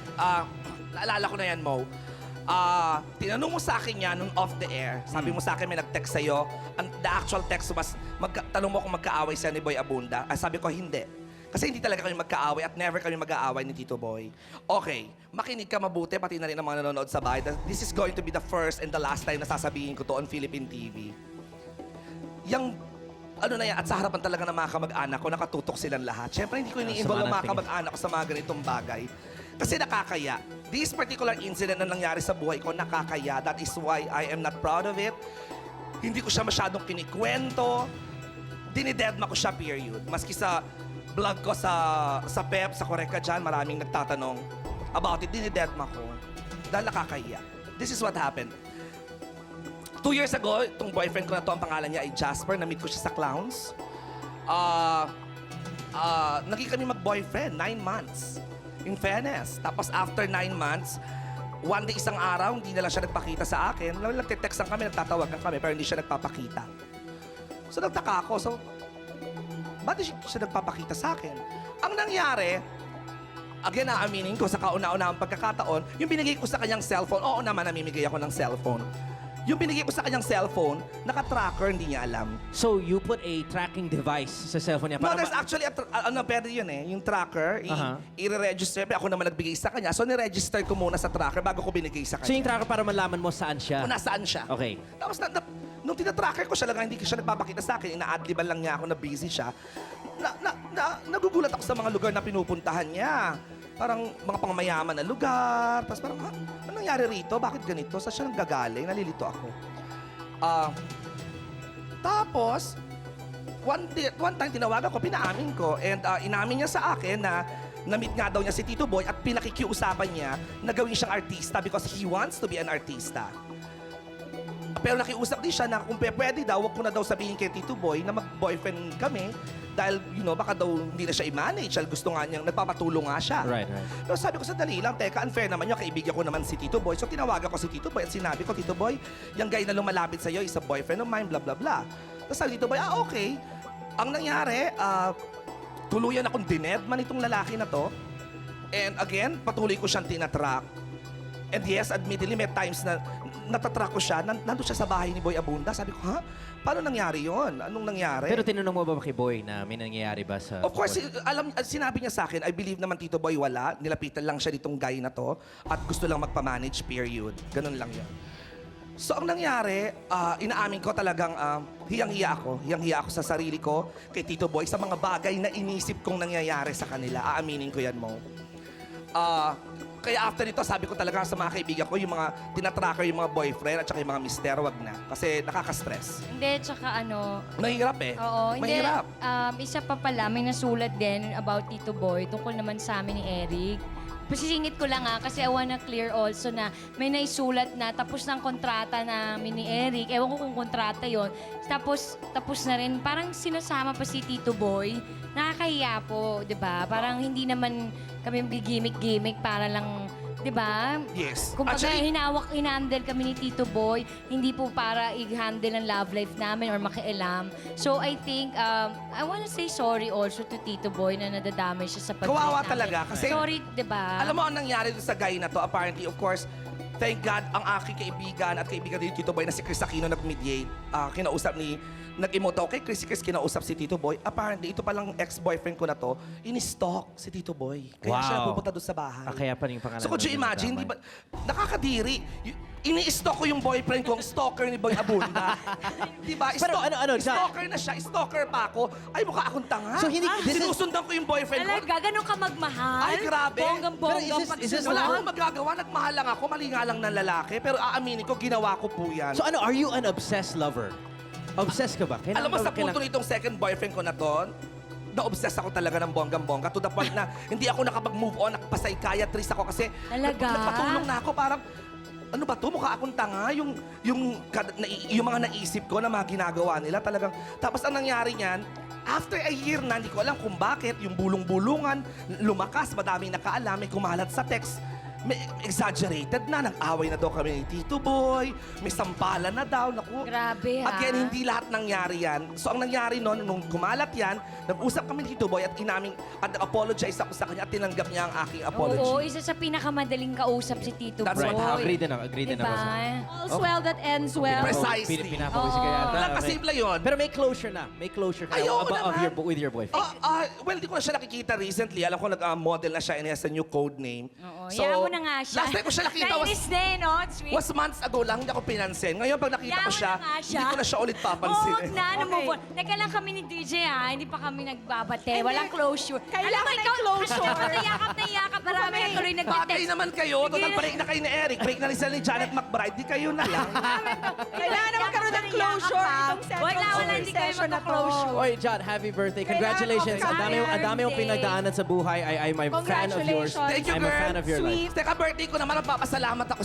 Naalala ko na yan, Mo. Tinanong mo sa akin yan nung off the air. Sabi mo sa akin may nag-text sa'yo. The actual text was, tanong mo kung magkaaway siya ni Boy Abunda. Sabi ko, hindi. Kasi hindi talaga kami magkaaway at never kami mag-aaway ni Tito Boy. Okay, makinig ka mabuti, pati na rin ang mga nanonood sa bahay. This is going to be the first and the last time na sasabihin ko to on Philippine TV. Yang ano na yan, at sa harapan talaga ng mga kamag-anak ko, nakatutok silang lahat. Siyempre, hindi ko ini-involve ang mga kamag-anak ko sa mga ganitong bagay. Kasi nakakaya. This particular incident na nangyari sa buhay ko, nakakaya. That is why I am not proud of it. Hindi ko siya masyadong kinikwento. Dinidedma ko siya, period. Maski sa vlog ko sa PEP, sa Correct Ka Dyan, maraming nagtatanong about it. Dinidedma ko. Dahil nakakaya. This is what happened. 2 years ago, itong boyfriend ko na to, ang pangalan niya ay Jasper. Na-meet ko siya sa Clowns. Naging kami mag-boyfriend, 9 months. In fairness. Tapos after 9 months, one day, isang araw, hindi na lang siya nagpakita sa akin. Nagtitext kami, nagtatawagan kami, pero hindi siya nagpapakita. So nagtaka ako. So, ba't siya nagpapakita sa akin? Ang nangyari, again, aaminin ko sa kauna-unahang pagkakataon, yung binigay ko sa kanyang cellphone, oo naman, namimigay ako ng cellphone. Yung binigay ko sa kanyang cellphone, naka-tracker, hindi niya alam. So, you put a tracking device sa cellphone niya? No, there's actually, pwede yun eh. Yung tracker, i-register. Ako naman nagbigay sa kanya. So, ni-register ko muna sa tracker bago ko binigay sa kanya. So, yung tracker para malaman mo saan siya? Kung nasaan siya. Okay. Tapos, nung tinatracker ko siya lang, hindi siya nagpapakita sa akin, ina-adliban lang niya ako na busy siya, nagugulat ako sa mga lugar na pinupuntahan niya. Parang mga pangmayaman na lugar. Tapos parang, ano nangyari rito? Bakit ganito? Saan siya nanggagaling? Nalilito ako. Tapos, one time tinawagan ko, pinaamin ko. And inamin niya sa akin na na-meet nga daw niya si Tito Boy at pinakikiusapan niya na gawin siyang artista because he wants to be an artista. Pero nakiusap din siya na kung pwede daw, wag ko na daw sabihin kay Tito Boy na mag-boyfriend kami dahil, baka daw hindi na siya i-manage. Dahil gusto nga niyang, nagpapatulong nga siya. Right. Pero sabi ko, sandali lang, teka, unfair naman yun, kaibigan ko naman si Tito Boy. So tinawagan ko si Tito Boy at sinabi ko, Tito Boy, yung guy na lumalapit sa'yo is a boyfriend of mine, blah, blah, blah. Tapos sabi Tito Boy, okay. Ang nangyari, tuluyan akong dinedman itong lalaki na to. And again, patuloy ko siyang tinatrack. And yes, admittedly, may times na natatrack ko siya, nandun siya sa bahay ni Boy Abunda. Sabi ko, ha? Paano nangyari yon? Anong nangyari? Pero tinanong mo ba kay Boy na may nangyayari ba sa... Of course, sinabi niya sa akin, I believe naman Tito Boy wala. Nilapitan lang siya ditong guy na to at gusto lang magpa-manage, period. Ganun lang yun. So ang nangyari, inaamin ko talagang hiyang-hiya ako sa sarili ko, kay Tito Boy, sa mga bagay na inisip kong nangyayari sa kanila. Aaminin ko yan mo. Kaya after nito, sabi ko talaga sa mga kaibigan ko, yung mga tinatracker, yung mga boyfriend at saka yung mga mister, wag na. Kasi nakaka-stress. Hindi, tsaka Mahirap eh. Oo, hindi. Mahirap. Isa pa pala, may nasulat din about Tito Boy tungkol naman sa amin ni Eric. Pasisingit ko lang kasi I wanna clear also na may naisulat na tapos ng kontrata namin ni Eric. Ewan ko kung kontrata yon. Tapos na rin. Parang sinasama pa si Tito Boy. Nakakahiya po, di ba? Parang hindi naman kami gimmick-gimmick para lang, di ba? Yes. Kung hinandle kami ni Tito Boy, hindi po para i-handle ang love life namin or makialam. So I think, I wanna say sorry also to Tito Boy na nadadamay siya sa pag-play Kawawa namin. talaga kasi... Sorry, di ba? Alam mo ang nangyari sa guy na to, apparently, of course, thank God, ang aking kaibigan at kaibigan din Tito Boy na si Chris Aquino nag-mediate, nag-emote ako kay Chris kinausap si Tito Boy. Apparently, ito palang ex-boyfriend ko na to, in-stalk si Tito Boy. Kaya siya pupunta doon sa bahay. Kaya pa rin yung pangalan. So could you imagine, di ba, nakakadiri. Ini-stalk ko yung boyfriend ko, ang stalker ni Boy Abunda. Di ba? Pero Stalker na siya, stalker pa ako. Ay, mukha akong tanga. So, hindi- Sinusundan ko yung boyfriend ko. Talaga, ganun ka magmahal? Ay, grabe. Bonggang-bonggang Pero is this Wala akong magagawa, nagmahal lang ako, mali nga lang ng lalaki. Pero aaminin ko, ginawa ko po yan. So are you an obsessed lover? Obsessed ka ba? Alam mo, sa punto nitong second boyfriend ko na to, na-obsess ako talaga ng bonggang-bongga to the point na hindi ako nakapag-move on, nakapasaykayatrist ako kasi Talaga? nagpatulong na ako parang, ano ba to? Mukha akong tanga. Yung mga naisip ko na mga ginagawa nila talagang. Tapos ang nangyari niyan, after a year na, hindi ko alam kung bakit, yung bulong-bulungan, lumakas, madaming nakaalam, may kumalat sa text. May exaggerated na, nag-away na daw kami ni Tito Boy, may sampalan na daw. Naku. Grabe, ha? Again, hindi lahat nangyari yan. So ang nangyari noon, nung kumalat yan, nag-usap kami ni Tito Boy at nag-apologize ako sa kanya at tinanggap niya ang aking apology. Oo, isa sa pinakamadaling kausap si Tito That's Boy. right. Agree din ako. All's well that ends well. Precisely. Pinapawis ka yata. Nakasimple yun. Pero may closure na. May closure ka Ayaw naman. with your boyfriend. Well, di ko na siya nakikita recently. Alam ko nag-model na siya and he has a new code name. Oo, So, hayaan mo na nga siya. Last time ko siya nakita Nainis na eh, no? Sweet. was months ago lang, hindi ako pinansin. Ngayon, pag nakita ko Yawa siya, na nga siya. hindi ko na siya ulit Oo, papansin. wag na. Move on. Teka lang kami ni DJ, ha? Hindi pa kami nagbabate. Walang closure. Kailangan ng closure. Yakap na yakap. Marami na tuloy Bagay nag-text. naman kayo. Total break na kayo ni Eric. Break na rin sila ni Janet McBride. Di kayo na lang. Kailangan na magkaroon ng closure itong second Wala, hindi kayo session na to. magka-closure. Oy, John, happy birthday. Congratulations. Ang dami yung pinagdaanan sa buhay. I'm a fan of yours. Thank you, I'm girl. a fan of your life. Teka, birthday ko naman, nagpapasalamat ako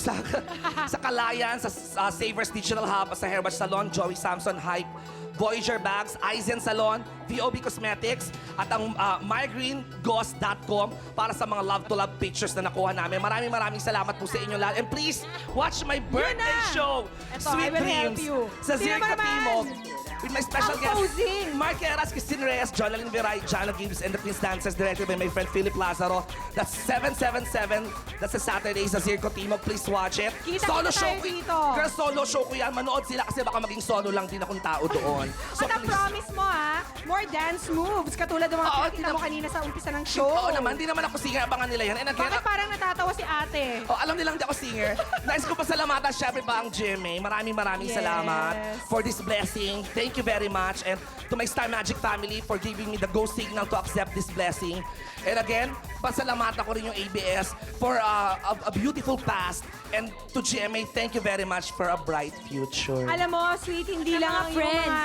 sa Kalayan, sa Savers Digital Hub, sa Hairbrush Salon, Joey Samson Hype, Voyager Bags, Aizen Salon, VOB Cosmetics, at ang mygreengoss.com para sa mga love-to-love pictures na nakuha namin. Maraming salamat po sa inyo lahat. And please, watch my birthday show, Ito, Sweet I will help Dreams, you. sa Sino Zirka ba naman? Timog. With my special Ang guests, posing. Mark Heras, Christine Reyes, Jonalyn Viray, Jana Gibbs, and the Twins Dancers, directed by my friend Philip Lazaro. That's 7/7/7. That's a Saturday sa Zirco Timog. Please watch it. Kita-kita tayo ko dito. Girl, solo show ko yan. Manood sila kasi baka maging solo lang din akong tao doon. So, At ang promise mo, ha? More dance moves. Katulad ng mga Oo, pinakita mo kanina sa umpisa ng show. Oo naman, di naman ako singer. Abangan nila yan. And again, Bakit parang natatawa si ate? oh, alam nilang di ako singer. Nais ko pasalamatan syempre pa ang GMA. Maraming Yes. salamat for this blessing. Thank you very much. And to my Star Magic family for giving me the go signal to accept this blessing. And again, pasalamatan ko rin yung ABS for a beautiful past. And to GMA, thank you very much for a bright future. Alam mo, Sweet, hindi lang ang friends. yung mga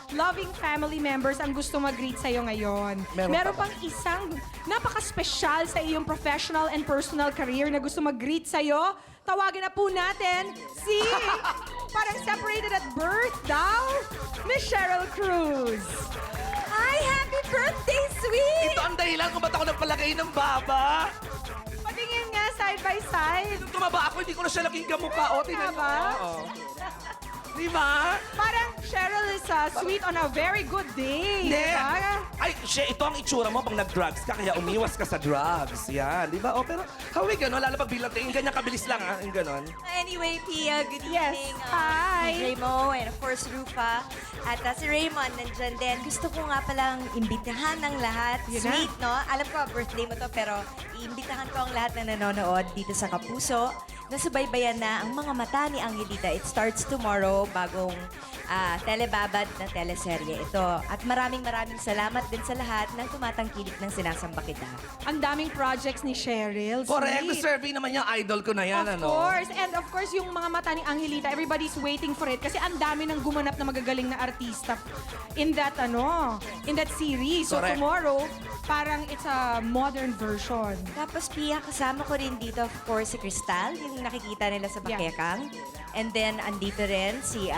loving family members ang gusto mag-greet sa'yo ngayon. Meron pa pang isang napaka-special sa iyong professional and personal career na gusto mag-greet sa'yo. Tawagin na po natin si parang separated at birth daw, Miss Cheryl Cruz. Ay, happy birthday, Sweet! Ito ang dahilan kung ba't ako nagpalagay ng baba. Patingin nga side by side. Nung tumaba ako, hindi ko na siya naging kamukha. O, tingnan mo. ba? Oo. Di ba? Parang Cheryl is sweet on a very good day. Hindi. Diba? Ay, ito ang itsura mo pag nag-drugs ka, kaya umiwas ka sa drugs. Yan, di ba? O, pero hawi gano'n, lalo pag bilang tingin, ganyan kabilis lang, ha? Yung gano'n. Anyway, Pia, good Yes. evening. Hi. Raymo and of course, Rufa. At si Raymond nandyan din. Gusto ko nga palang imbitahan ng lahat. Yun na. Sweet, no? Alam ko, birthday mo to, pero iimbitahan ko ang lahat na nanonood dito sa Kapuso. Nasubaybayan na ang mga mata ni Angelita. It starts tomorrow, bagong telebabad na teleserye ito. At maraming salamat din sa lahat ng tumatangkilik ng Sinasamba Kita. Ang daming projects ni Cheryl. Correct, Sweet. deserving naman yung idol ko na yan, Of ano? course. And of course, yung mga mata ni Angelita, everybody's waiting for it kasi ang dami ng gumanap na magagaling na artista in that series. So Correct. tomorrow, parang it's a modern version. Tapos, Pia, kasama ko rin dito, of course, si Crystal, yung nakikita nila sa Bakekang. And then, andito rin si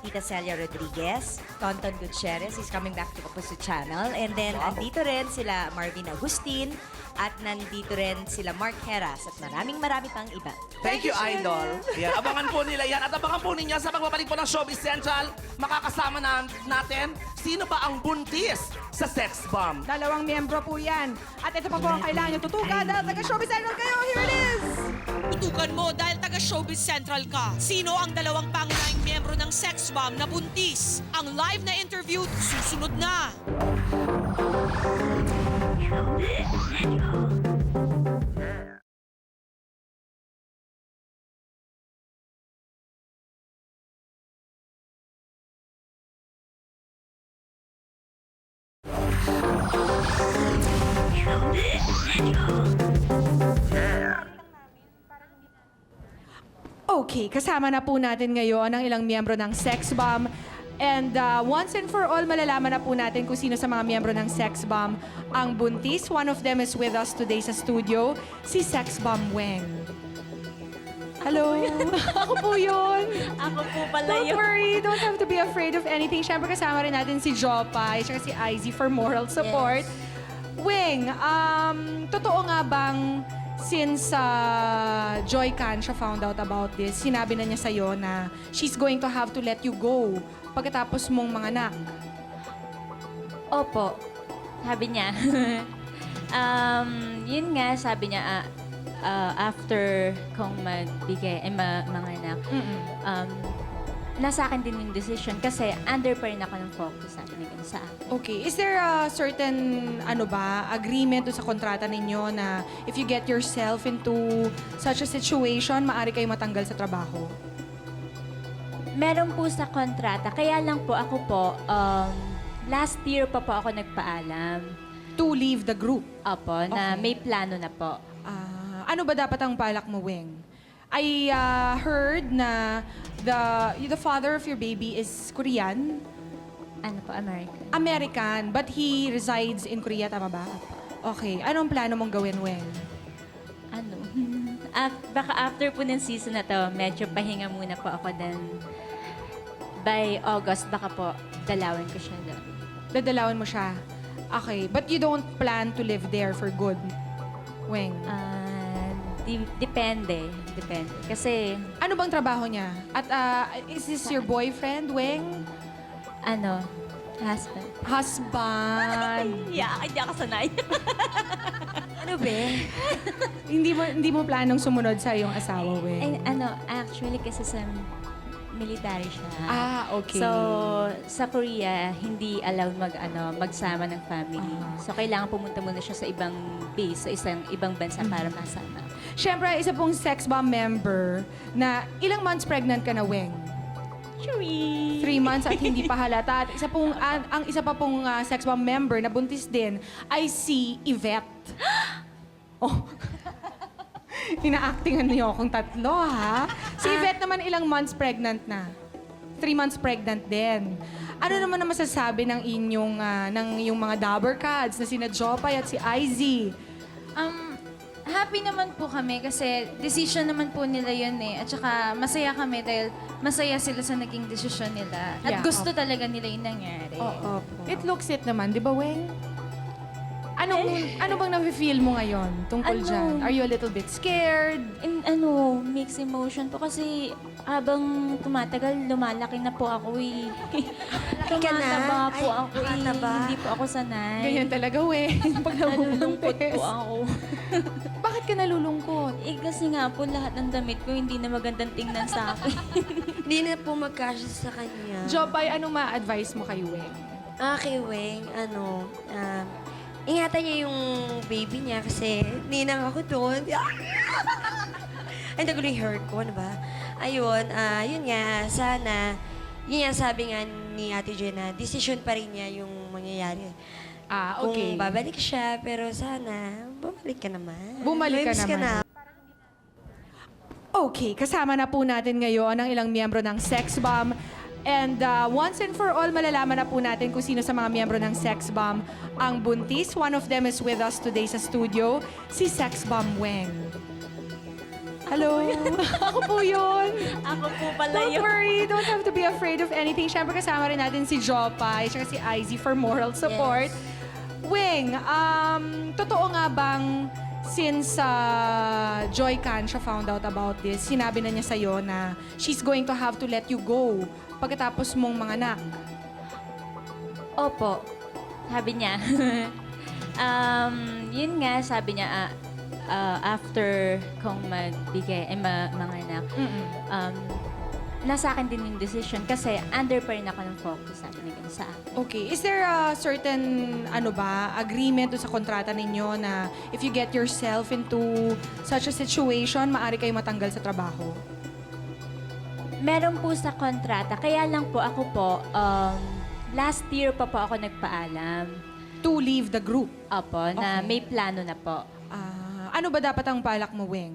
Tita Celia Rodriguez, Tonton Gutierrez, he's coming back to Kapuso Channel. And then, andito rin sila Marvin Agustin, at nandito rin sila Mark Heras, at marami pang iba. Thank you, Idol. Yan, abangan po nila yan. At abangan po ninyo sa pagbabalik po ng Showbiz Central, makakasama natin sino ba ang buntis sa Sex Bomb. 2 miyembro po yan. At ito pa po ang kailangan nyo tutukan dahil taga-Showbiz Central kayo. Here it is! Tutukan mo dahil taga-Showbiz Central ka. Sino ang 2 pangunahing miyembro ng Sex Bomb na buntis? Ang live na interview susunod na. Okay, kasama na po natin ngayon ang ilang miyembro ng Sex Bomb. And once and for all, malalaman na po natin kung sino sa mga miyembro ng Sex Bomb ang buntis. One of them is with us today sa studio, si Sex Bomb Weng. Hello. Ako po yun. Ako po pala Don't worry. Don't have to be afraid of anything. Siyempre kasama rin natin si Jopay at si Izzy for moral support. Weng, totoo nga bang since Joy Cancia found out about this, sinabi na niya sa'yo na she's going to have to let you go pagkatapos mong manganak? Opo. Sabi niya. Yun nga, sabi niya, after kong manganak, nasa akin din yung decision kasi under pa rin ako ng focus sa akin. Okay. Is there a certain, agreement doon sa kontrata ninyo na if you get yourself into such a situation, maaari kayo matanggal sa trabaho? Meron po sa kontrata, kaya lang po ako po, last year pa po ako nagpaalam. To leave the group? Opo, na Okay. may plano na po. Ano ba dapat ang balak mo, Weng? I heard na the father of your baby is Korean. Ano po, American. American, but he resides in Korea, tama ba? Okay. Anong plano mong gawin, Weng? Ano? Baka after po ng season na to, medyo pahinga muna po ako then by August, baka po dalawin ko siya doon. Dadalawan mo siya? Okay. But you don't plan to live there for good, Weng? Depende. Kasi... Ano bang trabaho niya? At is this your boyfriend, Weng? Ano? Husband. Husband. Yeah, hindi ako sanay. Ano ba? hindi mo planong sumunod sa iyong asawa, Weng? Actually kasi sa military siya. Okay. So, sa Korea, hindi allowed magsama ng family. So, kailangan pumunta muna siya sa ibang base, sa ibang bansa para masama. Siyempre, isa pong sex bomb member na ilang months pregnant ka na, Weng? 3 months at hindi pa halata. At ang isa pa pong sex bomb member na buntis din ay si Yvette. Oh. Ina-actingan niyo akong tatlo, ha? Si Yvette naman ilang months pregnant na? 3 months pregnant din. Ano naman ang masasabi ng iyong mga Dabber Cats na sina Jopay at si Izzy? Happy naman po kami kasi decision naman po nila yun eh. At saka masaya kami dahil masaya sila sa naging desisyon nila. At Yeah, gusto talaga nila yung nangyari. Oo. It looks it naman, di ba, Weng? Ano bang nafe-feel mo ngayon tungkol dyan? Are you a little bit scared? Mixed emotion po kasi habang tumatagal, lumalaki na po ako eh. ka na? Tumataba po Ay, ako eh. tumataba. Hindi po ako sanay. Ganyan talaga, Weng. Pag Nalulungkot po ako. Bakit ka nalulungkot? Kasi nga po lahat ng damit ko hindi na magandang tingnan sa akin. Hindi na po magkasya sa kanya. Jopay, ano ma-advise mo kay Weng? Kay Weng, ingatan niya yung baby niya kasi ninang ako doon. Ay, nagulo yung hurt ko, ano ba? Ayun, yun nga, sana, yun nga sabi nga ni Ate Jenna, decision pa rin niya yung mangyayari. Okay. Kung babalik siya, pero sana, bumalik ka naman. Bumalik ka Miss naman. Okay, kasama na po natin ngayon ang ilang miyembro ng Sex Bomb. And once and for all, malalaman na po natin kung sino sa mga miyembro ng Sex Bomb ang buntis. One of them is with us today sa studio, si Sex Bomb Weng. Hello. Ako po yun. Ako po pala Don't yun. worry. Don't have to be afraid of anything. Siyempre kasama rin natin si Jopay at si Izzy for moral support. Weng, totoo nga bang since Joy Cancia found out about this, sinabi na niya sa'yo na she's going to have to let you go pagkatapos mong manganak? Opo. Sabi niya. Yun nga, sabi niya, after kong manganak, nasa akin din yung decision kasi under pa rin ako ng focus sa akin. Okay. Is there a certain, agreement doon sa kontrata ninyo na if you get yourself into such a situation, maaari kayo matanggal sa trabaho? Meron po sa kontrata, kaya lang po ako po, last year pa po ako nagpaalam. To leave the group? Opo, na Okay. may plano na po. Ano ba dapat ang balak mo, Weng?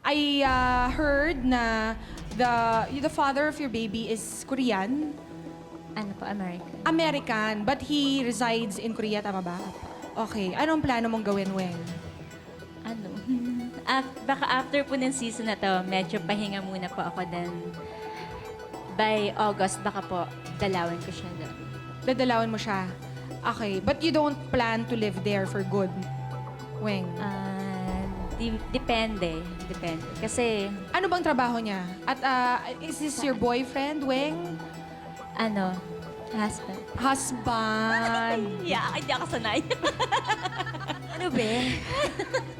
I heard na the father of your baby is Korean. Ano po, American. American, but he resides in Korea, tama ba? Okay. Anong plano mong gawin, Weng? Baka after po ng season na to, medyo pahinga muna po ako then by August, baka po dalawin ko siya doon. Dadalawin mo siya? Okay. But you don't plan to live there for good, Weng? Depende. Kasi... Ano bang trabaho niya? At is this your boyfriend, Weng? Husband. Husband. Yeah, hindi ako sanay. Ano ba?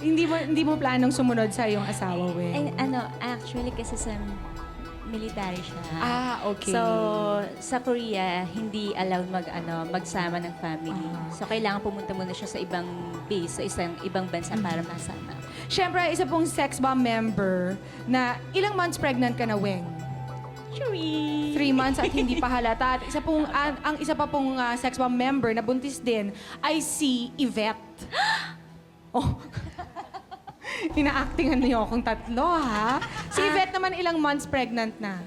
Hindi mo planong sumunod sa iyong asawa, Weng? Actually kasi sa military siya. Okay. So, sa Korea, hindi allowed magsama ng family. So, kailangan pumunta muna siya sa ibang base, sa ibang bansa para masama. Siyempre, isa pong sex bomb member na ilang months pregnant ka na, Weng? 3 months at hindi pa halata. At ang isa pa pong sex bomb member na buntis din ay si Yvette. Oh. Ina-actingan niyo akong tatlo, ha? Si Yvette naman ilang months pregnant na?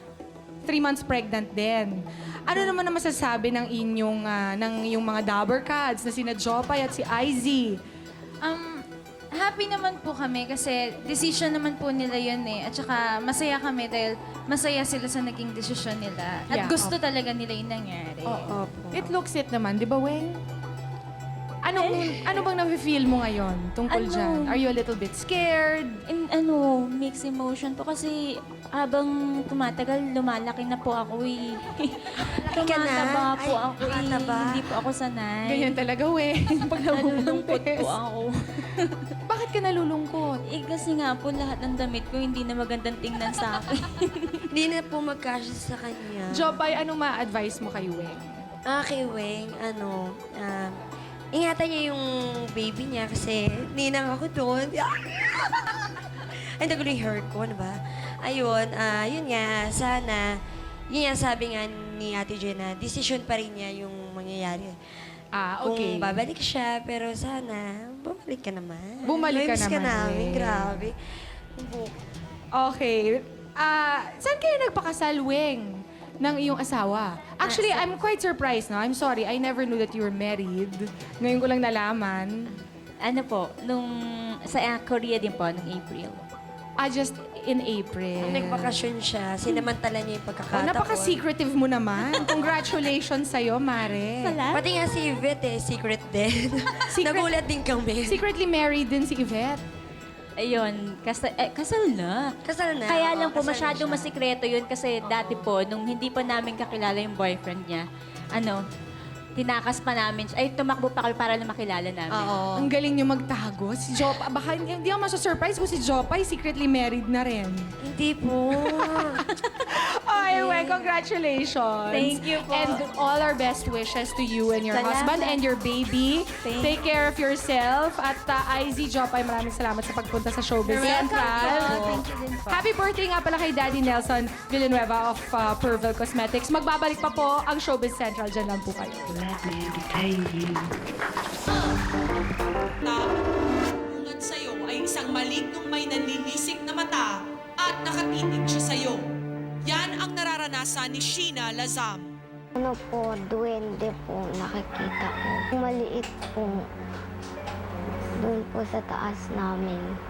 3 months pregnant din. Ano naman na masasabi ng iyong mga dabber cats na sina Jopay at si IZ? Happy naman po kami kasi decision naman po nila yun eh. At saka masaya kami dahil masaya sila sa naging desisyon nila. At Yeah, gusto talaga nila yung nangyari. It looks it naman, di ba, Weng? Ano bang nafe-feel mo ngayon tungkol dyan? Are you a little bit scared? Mixed emotion po kasi habang tumatagal, lumalaki na po ako eh. ka na? Tumataba po Ay, ako eh. tumataba. Hindi po ako sanay. Ganyan talaga, Weng. Pag Nalulungkot po ako. Bakit ka nalulungkot? Kasi nga po lahat ng damit ko hindi na magandang tingnan sa akin. Hindi na po magkasya sa kanya. Jopay, anong ma-advise mo kay Weng? Kay Weng, ingatan niya yung baby niya kasi ninang ako doon. Ang naguloy hurt ko, ano ba? Ayun, yun nga, sana, yun nga sabi nga ni Ate Jen na decision pa rin niya yung mangyayari. Okay. Kung babalik siya, pero sana, bumalik ka naman. Bumalik ka Miss naman, namin, Weng. grabe. Okay. Saan kayo nagpakasal, Weng, ng iyong asawa? Actually, I'm quite surprised, no? I'm sorry, I never knew that you were married. Ngayon ko lang nalaman. Sa Korea din po, nung April. Just in April. Nagbakasyon siya, sinamantala niya yung pagkakataon. Napaka-secretive mo naman. Congratulations sa'yo, Mare. Pati nga si Yvette secret din. Nagulat din kami. Secretly married din si Yvette. Ayun, kasal na. Kasal na. Kaya lang po, kasal na masyadong siya. masikreto yun kasi dati po, nung hindi pa namin kakilala yung boyfriend niya, tinakas pa namin siya. Ay, tumakbo pa kami para lang makilala namin. Ang galing niyo magtago. Si Jopay, baka hindi ako masasurprise kung si Jopay secretly married na rin. Hindi po. Anyway, congratulations. Thank you po. And all our best wishes to you and your Salamat. husband and your baby. Thank Take care of yourself. At IZ Jopay, maraming salamat sa pagpunta sa Showbiz You're welcome Central. po. Thank you din po. Happy birthday nga pala kay Daddy Nelson Villanueva of Purvel Cosmetics. Magbabalik pa po ang Showbiz Central. Diyan lang po kayo. Let me entertain you. Tungad sa'yo ay isang malignong may nanlilisik na mata at nakatitig siya sa'yo. Yan ang nararanasan ni Sheena Lazam. Ano po, duwende po nakikita ko. Maliit po. Doon po sa taas namin.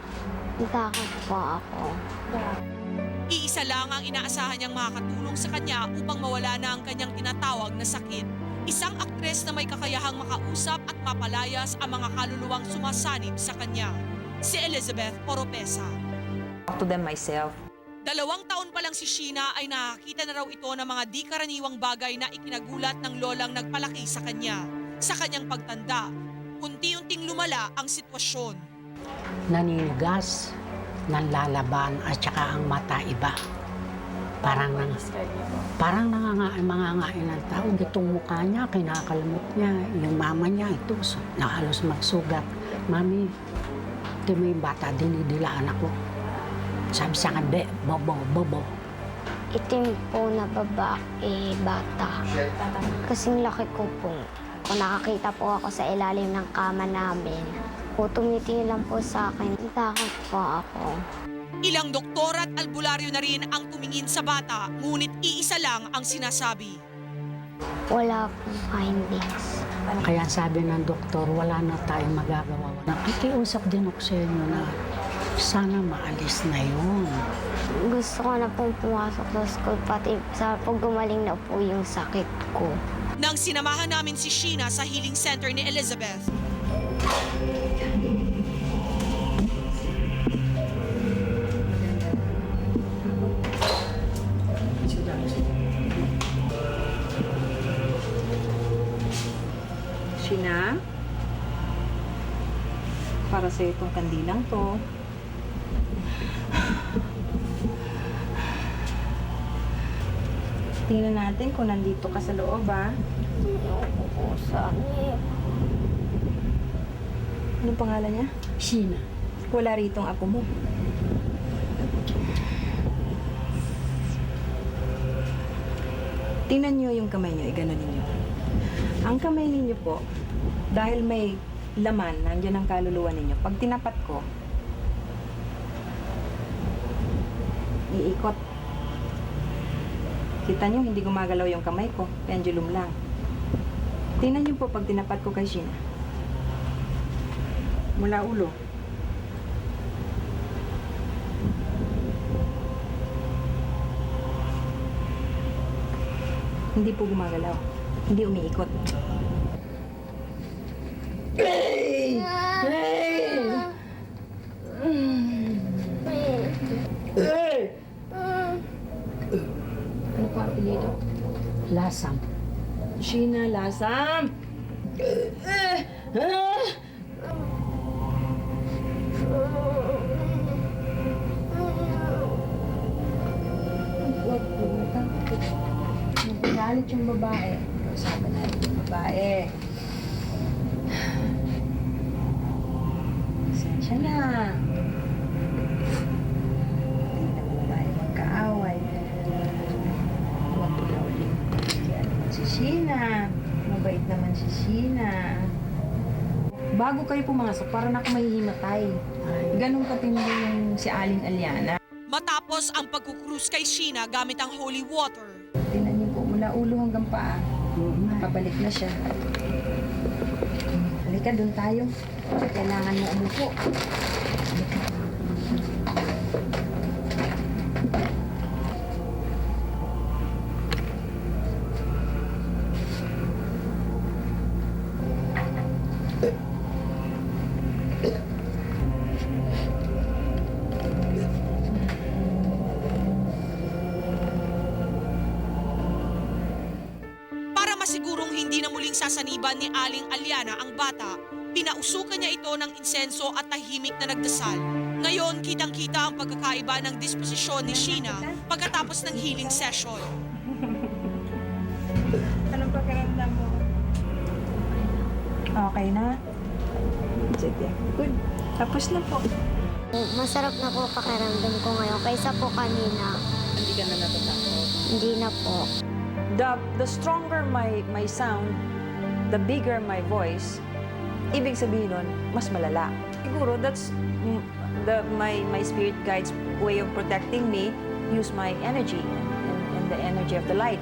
Takot po ako. Iisa lang ang inaasahan niyang makakatulong sa kanya upang mawala na ang kanyang tinatawag na sakit. Isang aktres na may kakayahang makausap at mapalayas ang mga kaluluwang sumasanib sa kanya. Si Elizabeth Oropesa. To them myself. 2 taon pa lang si Sheena ay nakakita na raw ito ng mga di karaniwang bagay na ikinagulat ng lolang nagpalaki sa kanya. Sa kanyang pagtanda, unti-unting lumala ang sitwasyon. Naninigas, nanlalaban at saka ang mata iba. Parang nangangain ng tao. Itong mukha niya, kinakalamot niya. Yung mama niya, ito, na halos magsugat. Mami, ito mo yung bata, dinidilaan ako. Sabi sa akin, bobo. Itim po na babae, bata. Kasing laki ko po. Kung nakakita po ako sa ilalim ng kama namin, tumitingin lang po sa akin. Takot po ako. Ilang doktor at albularyo na rin ang tumingin sa bata, ngunit iisa lang ang sinasabi. Wala pong findings. Kaya sabi ng doktor, wala na tayong magagawa. Nakikiusap din ako sa inyo na sana maalis na yun. Gusto ko na pong pumasok sa school, pati sa pag gumaling na po yung sakit ko. Nang sinamahan namin si Sheena sa healing center ni Elizabeth, Sheena, para sa itong kandilang to. Tingnan natin kung nandito ka sa loob, ha? Ayoko po, sakit. Anong pangalan niya? Sheena. Wala rito ang apo mo. Tingnan niyo yung kamay niyo, iganon ninyo. Ang kamay ninyo po, dahil may laman, nandiyan ang kaluluwa ninyo. Pag tinapat ko, iikot. Kita niyo, hindi gumagalaw yung kamay ko. Pendulum lang. Tingnan niyo po pag tinapat ko kay Sheena. Mula ulo. Hindi po gumagalaw. Hindi umiikot. Ano pa ang apelido? Lasam. Sheena, lasam! Huwag po. Nagalit yung babae. Kausapin natin yung babae. Pasensya na. Hindi na babae magkaaway. Huwag po na ulit. Kaya naman si Sheena. Mabait naman si Sheena. Bago kayo pumasok, parang ako mahihimatay. Ganun katindi yung si Aling Aliana. Matapos ang pagkukrus kay Sheena gamit ang holy water, Tingnan niyo po, mula ulo hanggang paa. Pabalik na siya. Halika, doon tayo. Kailangan mo umupo. para masigurong hindi na muling sasaniban ni Aling Aliana ang bata, pinausukan niya ito ng insenso at tahimik na nagdasal. Ngayon, kitang-kita ang pagkakaiba ng disposisyon ni Sheena pagkatapos ng healing session. Anong pakiramdam mo? Okay na? Sige. Good. Tapos na po. Masarap na po pakiramdam ko ngayon kaysa po kanina. Hindi ka na natatakot. Hindi na po. The stronger my sound, the bigger my voice, ibig sabihin nun, mas malala. Siguro, that's my spirit guide's way of protecting me. Use my energy and the energy of the light.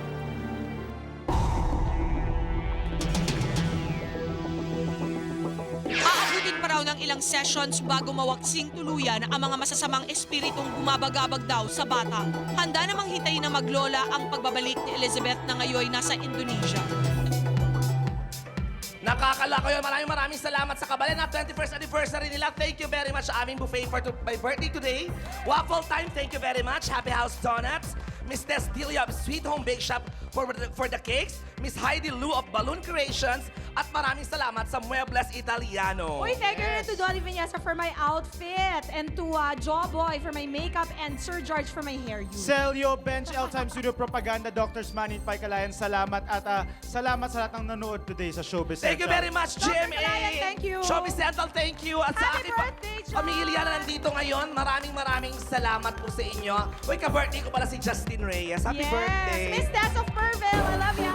Aabutin pa raw ng ilang sessions bago mawaksing tuluyan ang mga masasamang espiritong bumabagabag daw sa bata. Handa namang hintayin na maglola ang pagbabalik ni Elizabeth na ngayon nasa Indonesia. Nakakala ko yun. Maraming salamat sa kabalan na 21st anniversary nila. Thank you very much sa aming buffet for my birthday today. Waffle time, thank you very much. Happy House Donuts. Miss Tess Delia of Sweet Home Bake Shop for the cakes. Miss Heidi Lou of Balloon Creations. At maraming salamat sa Muebles Italiano. Uy, thank you rin to Dolly Viñesa for my outfit and to Jawboy for my makeup and Sir George for my hairdo. Celio, Bench, L-Time Studio Propaganda, Drs. Manny Paikalayan, salamat at salamat sa lahat ng nanonood today sa Showbiz Thank you Central. very much, Dr. GMA. Kalayan, thank you. Showbiz Central, thank you. At sa Happy aking birthday, John! pamilya na nandito ngayon, maraming salamat po sa inyo. Uy, ka-birthday ko pala si Justin Reyes. Happy Yes, birthday. Miss Tess of Perville, I love ya.